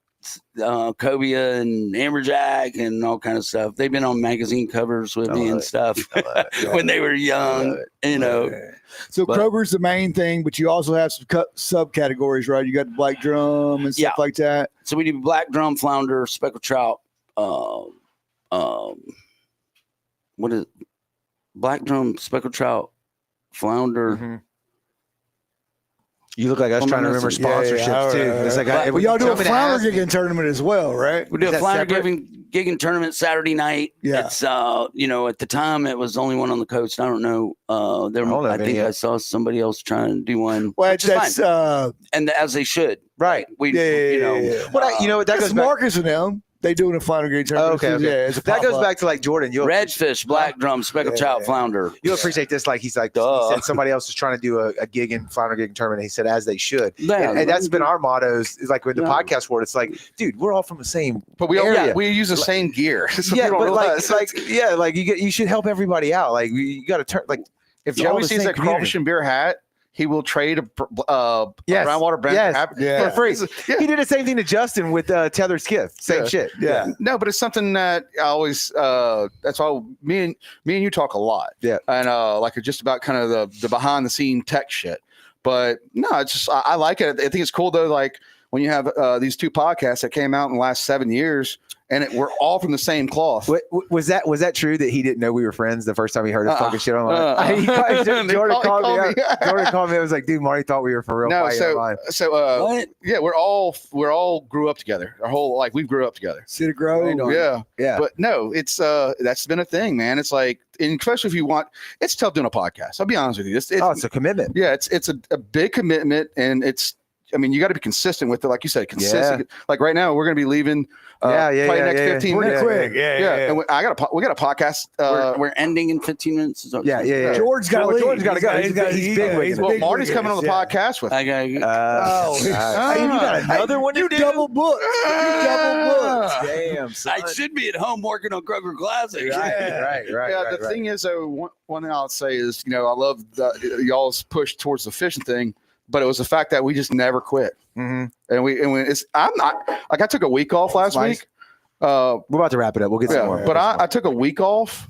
cobia and amberjack and all kind of stuff. They've been on magazine covers with me and stuff when they were young, So Croaker's the main thing, but you also have some subcategories, right? You got black drum and stuff like that. So we do black drum, flounder, speckled trout. What is it? Black drum, speckled trout, flounder. Mm-hmm. You look like us trying to remember sponsorships too. It's like y'all do a flounder gigging tournament as well, right? We do a flounder gigging tournament Saturday night. Yeah. It's at the time it was the only one on the coast. I don't know. I think I saw somebody else trying to do one. Well, that's and as they should. Right. That goes Marcus and them. They doing a flounder gigging tournament. Okay. Yeah, that goes back to like Jordan. Redfish, black drum, speckled trout, flounder. You'll appreciate this. Like he said somebody else is trying to do a gigging flounder gigging tournament. He said as they should. Yeah, and that's been our mottos. Is like with the podcast world. It's like, dude, we're all from the same. But we use the same gear. So you should help everybody out. Like you got to turn like if Joey sees that crawfish and beer hat, he will trade a groundwater brand for free. He did the same thing to Justin with tethered skiff. Same shit. Yeah. No, but it's something that I always. That's why me and you talk a lot. Yeah. And just about kind of the behind the scene tech shit. But no, it's just I like it. I think it's cool though. Like when you have these two podcasts that came out in the last 7 years. And we're all from the same cloth. Was that true that he didn't know we were friends the first time he heard us talking shit online? Jordan called me. Jordan called me. I was like, dude, Marty thought we were for real. No, we're all grew up together. Our whole we grew up together. See the grow. Yeah. But no, it's that's been a thing, man. It's like, and especially if you want, it's tough doing a podcast. I'll be honest with you. It's a commitment. Yeah, it's a big commitment, and it's I mean, you got to be consistent with it. Like you said, consistent. Like right now, we're going to be leaving. Probably next 15 minutes. Quick. Yeah. And we got a podcast. We're ending in 15 minutes. Yeah. George's got to leave. George's got to go. He's big. Well, Marty's coming on the podcast with. I got you got another one. You double booked. Damn, son. I should be at home working on Croaker Classic. Right. Yeah, the thing is, though, one thing I'll say is, I love y'all's push towards the fishing thing, but it was the fact that we just never quit. And I'm not like, I took a week off last week. We're about to wrap it up. We'll get some more. But I took a week off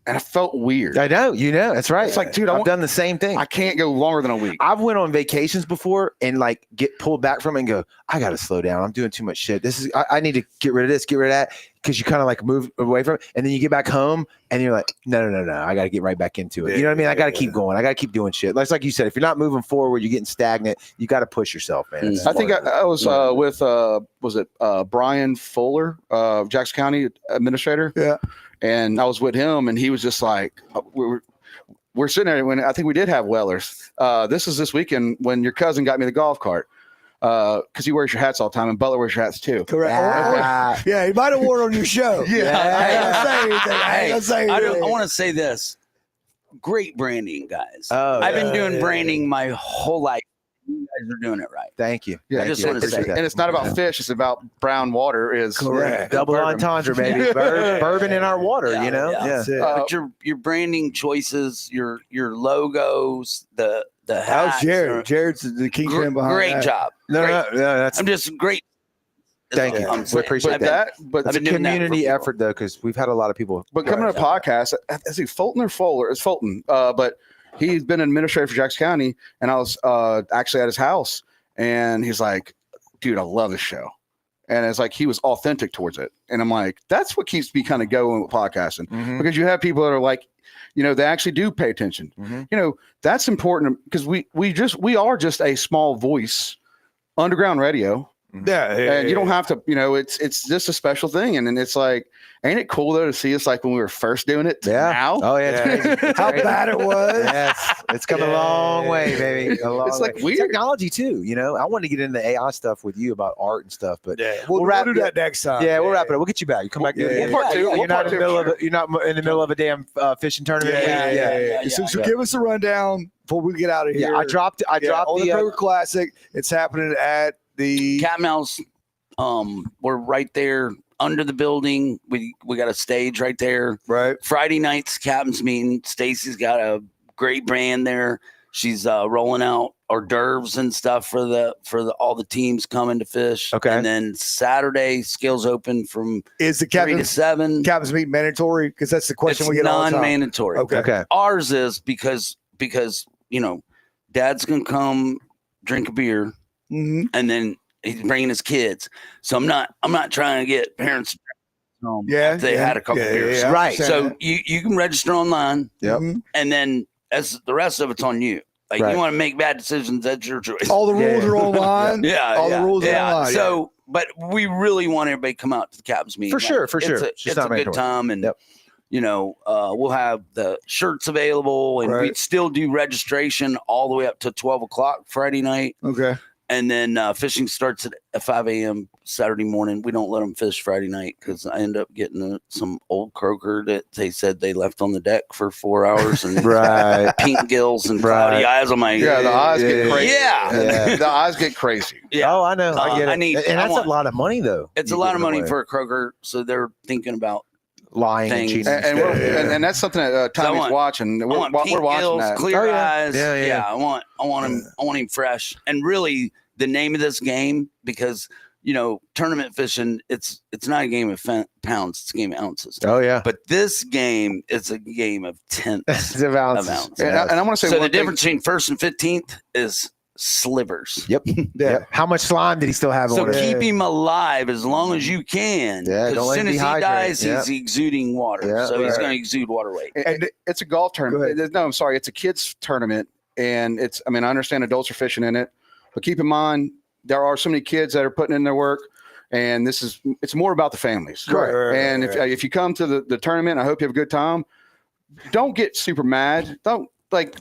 and I felt weird. I know, that's right. It's like, dude, I've done the same thing. I can't go longer than a week. I've went on vacations before and like get pulled back from it and go, I got to slow down. I'm doing too much shit. I need to get rid of this, get rid of that. Cause you kind of like move away from it. And then you get back home and you're like, no. I got to get right back into it. You know what I mean? I got to keep going. I got to keep doing shit. Like you said, if you're not moving forward, you're getting stagnant. You got to push yourself, man. I think I was with, was it Brian Fuller, Jackson County administrator? Yeah. And I was with him and he was just like, we're sitting there when I think we did have Wellers. This is this weekend when your cousin got me the golf cart. Because he wears your hats all the time, and Butler wears your hats too. Correct. Yeah, he might have worn on your show. I want to say this. Great branding, guys. I've been doing branding my whole life. You guys are doing it right. Thank you. I just want to say that. And it's not about fish; it's about brown water. Is correct. Double entendre, baby. Bourbon in our water. But your branding choices, your logos, the hats. How's Jared? Jared's the kingpin behind. Great job. I'm just great. Thank you. We appreciate that. But it's a community effort, though, because we've had a lot of people. But coming to a podcast, is he Fulton or Fuller? It's Fulton. But he's been an administrator for Jackson County, and I was actually at his house, and he's like, dude, I love this show. And it's like he was authentic towards it. And I'm like, that's what keeps me kind of going with podcasting. Because you have people that are like, they actually do pay attention. That's important because we are just a small voice, underground radio. And you don't have to, it's just a special thing. And then it's like, ain't it cool though to see us like when we were first doing it? Now? Oh yeah. How bad it was. Yes. It's come a long way, baby. It's like weird technology too. I wanted to get into AI stuff with you about art and stuff, but we'll wrap it up next time. Yeah, we'll wrap it up. We'll get you back. You come back. Part two. You're not in the middle of a damn fishing tournament. So give us a rundown before we get out of here. Yeah, I dropped on the Croaker Classic. It's happening at the Captain House. We're right there under the building. We got a stage right there. Right. Friday nights, captain's meeting. Stacy's got a great brand there. She's rolling out hors d'oeuvres and stuff for all the teams coming to fish. Okay. And then Saturday, scales open from is the 3 to 7. Captain's meeting mandatory? Because that's the question we get all the time. Non-mandatory. Okay. Ours is because Dad's gonna come drink a beer, and then he's bringing his kids. So I'm not trying to get parents home if they had a couple beers. Right. So you can register online. Yep. And then as the rest of it's on you. Like you want to make bad decisions, that's your choice. All the rules are online. All the rules are online. So but we really want everybody to come out to the captain's meeting. For sure. It's a good time, and we'll have the shirts available, and we'd still do registration all the way up to 12 o'clock Friday night. Okay. And then fishing starts at 5 a.m. Saturday morning. We don't let them fish Friday night because I end up getting some old croaker that they said they left on the deck for 4 hours and pink gills and cloudy eyes on my the eyes get crazy. Yeah. The eyes get crazy. Yeah. Oh, I know. I get it. And that's a lot of money, though. It's a lot of money for a croaker, so they're thinking about lying and cheating. And that's something that Tommy's watching. We're watching gills, that. Clear eyes. Yeah. I want him fresh. And really, the name of this game, because tournament fishing, it's not a game of pounds, it's a game of ounces. Oh yeah. But this game, it's a game of tenths of ounces. And I want to say, so the difference between first and 15th is slivers. Yep. How much slime did he still have on it? So keep him alive as long as you can. Yeah. As soon as he dies, he's exuding water. Yeah. So he's going to exude water weight. And it's a golf tournament. No, I'm sorry. It's a kids tournament. And I understand adults are fishing in it, but keep in mind, there are so many kids that are putting in their work, and it's more about the families. Right. If you come to the tournament, I hope you have a good time. Don't get super mad. Don't like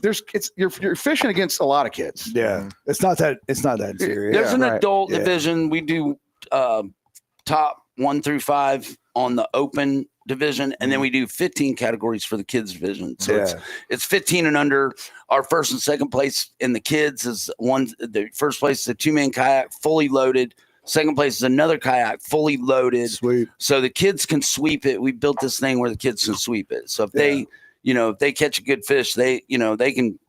you're fishing against a lot of kids. Yeah, it's not that serious. There's an right. adult division. We do top 1 through 5 on the open division, and then we do 15 categories for the kids division. So it's 15 and under. Our first and second place in the kids is the first place is a 2-man kayak fully loaded. Second place is another kayak fully loaded. Sweet. So the kids can sweep it. We built this thing where the kids can sweep it. So if they, if they catch a good fish, they can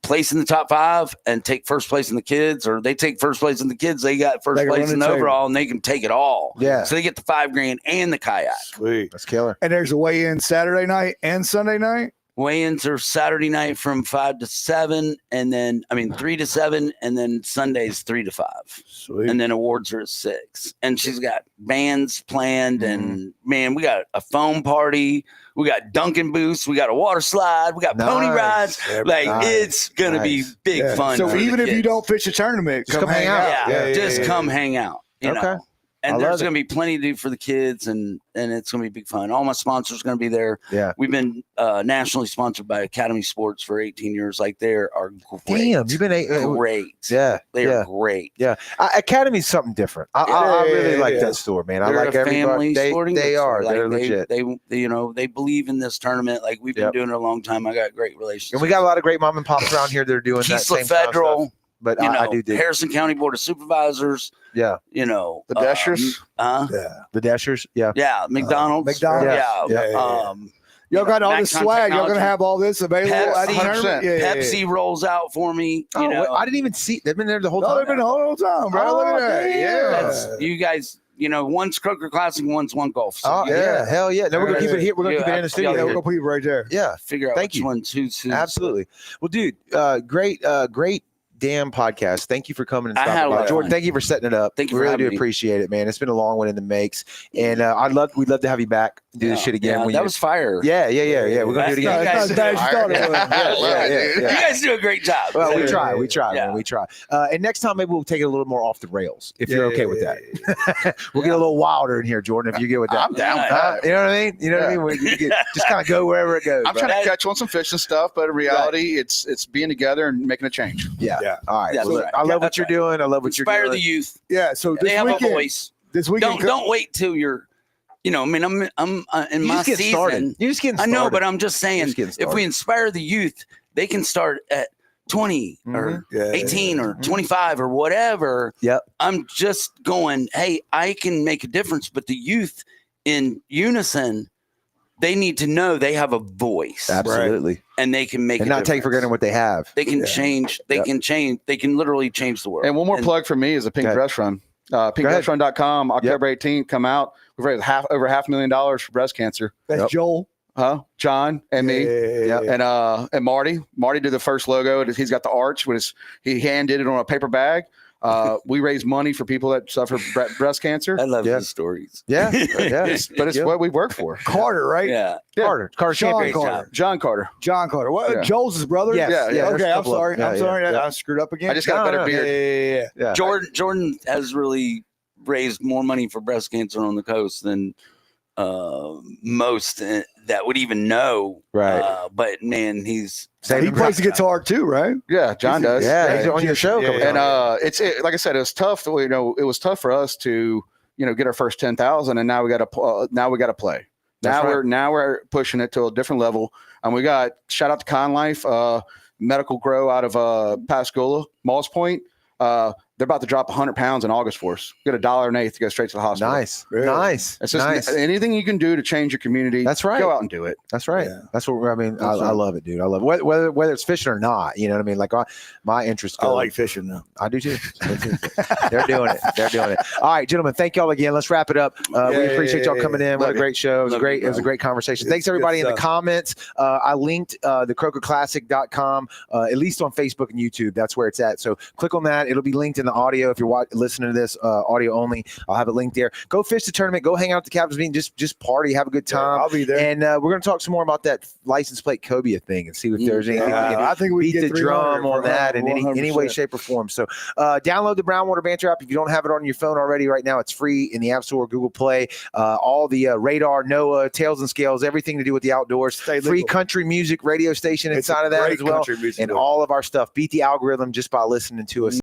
place in the top 5 and take first place in the kids, or they take first place in the kids. They got first place in the overall, and they can take it all. Yeah. So they get the $5,000 and the kayak. Sweet. That's killer. And there's a weigh-in Saturday night and Sunday night. Weigh-ins are Saturday night from 5 to 7, and then 3 to 7, and then Sundays 3 to 5. Sweet. And then awards are at 6. And she's got bands planned, and man, we got a foam party, we got Dunkin' booths, we got a water slide, we got pony rides. It's gonna be big fun. So even if you don't fish a tournament, come hang out. Come hang out. You know. And there's going to be plenty to do for the kids, and it's going to be big fun. All my sponsors are going to be there. Yeah. We've been nationally sponsored by Academy Sports for 18 years. Like, they are great. Damn, you've been great. Yeah. They are great. Yeah. Academy's something different. I really like that store, man. They're I like everybody. They are. Like, They're legit. They believe in this tournament. Like, we've been doing it a long time. I got great relationships. And we got a lot of great mom and pops around here that are doing that same Federal. Kind of stuff. But I do dig Harrison County Board of Supervisors. Yeah. The Dashers. The Dashers. Yeah. Yeah. McDonald's. Yeah. Y'all got all this swag. Y'all gonna have all this available at the tournament. Pepsi rolls out for me. I didn't even see. They've been there the whole time. They've been the whole time, bro. Look at that. Yeah. You guys. One's Croaker Classic, one's One Golf. So, hell yeah. No, we're gonna keep it here. We're gonna keep it in the studio. We're gonna put it right there. Yeah. Figure out which one's who's. Absolutely. Well, dude, great damn podcast. Thank you for coming and stopping by. Jordan, thank you for setting it up. Thank you. We really do appreciate it, man. It's been a long one in the makes, and we'd love to have you back. Do this shit again. That was fire. Yeah. We're gonna do it again. You guys do a great job. Well, we try, man. We try. And next time maybe we'll take it a little more off the rails, if you're okay with that. We'll get a little wilder in here, Jordan, if you get with that. I'm down with that. You know what I mean? You know what I mean? We just kind of go wherever it goes. I'm trying to catch on some fish and stuff, but in reality, it's being together and making a change. Yeah. All right. Well, I love what you're doing. I love what you're doing. Inspire the youth. Yeah. So they have a voice. This weekend, don't wait till you're. I'm in my season. Started. You're just getting started. I know, but I'm just saying, if we inspire the youth, they can start at 20 or 18 or 25 or whatever. Yep. I'm just going, hey, I can make a difference. But the youth in unison, they need to know they have a voice. Absolutely. Right? And they can make and not take for granted what they have. They can change. They can change. They can literally change the world. And one more plug for me is the Pink Dress Run. PinkDressRun.com, October 18th, come out. We've raised over $500,000 for breast cancer. That's Joel. John and me, and Marty. Marty did the first logo. He's got the arch. He hand did it on a paper bag. We raise money for people that suffer breast cancer. I love these stories. Yeah. But it's what we work for. Carter, right? Yeah. Carter John Carter. What? Joel's his brother? Yeah. Okay, I'm sorry. I screwed up again. I just got a better beard. Yeah. Jordan has really raised more money for breast cancer on the coast than most that would even know. Right. But man, he plays the guitar too, right? Yeah, John does. Yeah, he's on your show. And like I said, it was tough. It was tough for us to get our first 10,000, and now we got to play. Now we're pushing it to a different level, and we got shout out to Con Life, Medical Grow out of Pascagoula, Moss Point. They're about to drop 100 pounds in August for us. Get $1.08 to go straight to the hospital. Nice. It's just anything you can do to change your community. That's right. Go out and do it. That's right. Yeah. That's what I mean. I love it, dude. I love it. Whether it's fishing or not, you know what I mean? Like my interest. I like fishing though. I do too. They're doing it. All right, gentlemen. Thank y'all again. Let's wrap it up. We appreciate y'all coming in. What a great show. It was great. It was a great conversation. Thanks everybody in the comments. I linked the CroakerClassic.com, at least on Facebook and YouTube. That's where it's at. So click on that. It'll be linked in the audio. If you're listening to this audio only, I'll have a link there. Go fish the tournament. Go hang out at the captain's meeting. Just party, have a good time. I'll be there. And we're going to talk some more about that license plate cobia thing and see if there's anything. I think we beat the drum on that in any way, 100%. shape, or form. So download the Brownwater Banter app if you don't have it on your phone already. Right now, it's free in the App Store or Google Play. All the radar, NOAA, Tails and Scales, everything to do with the outdoors. Free country music radio station inside of that as well. And all of our stuff. Beat the algorithm just by listening to us.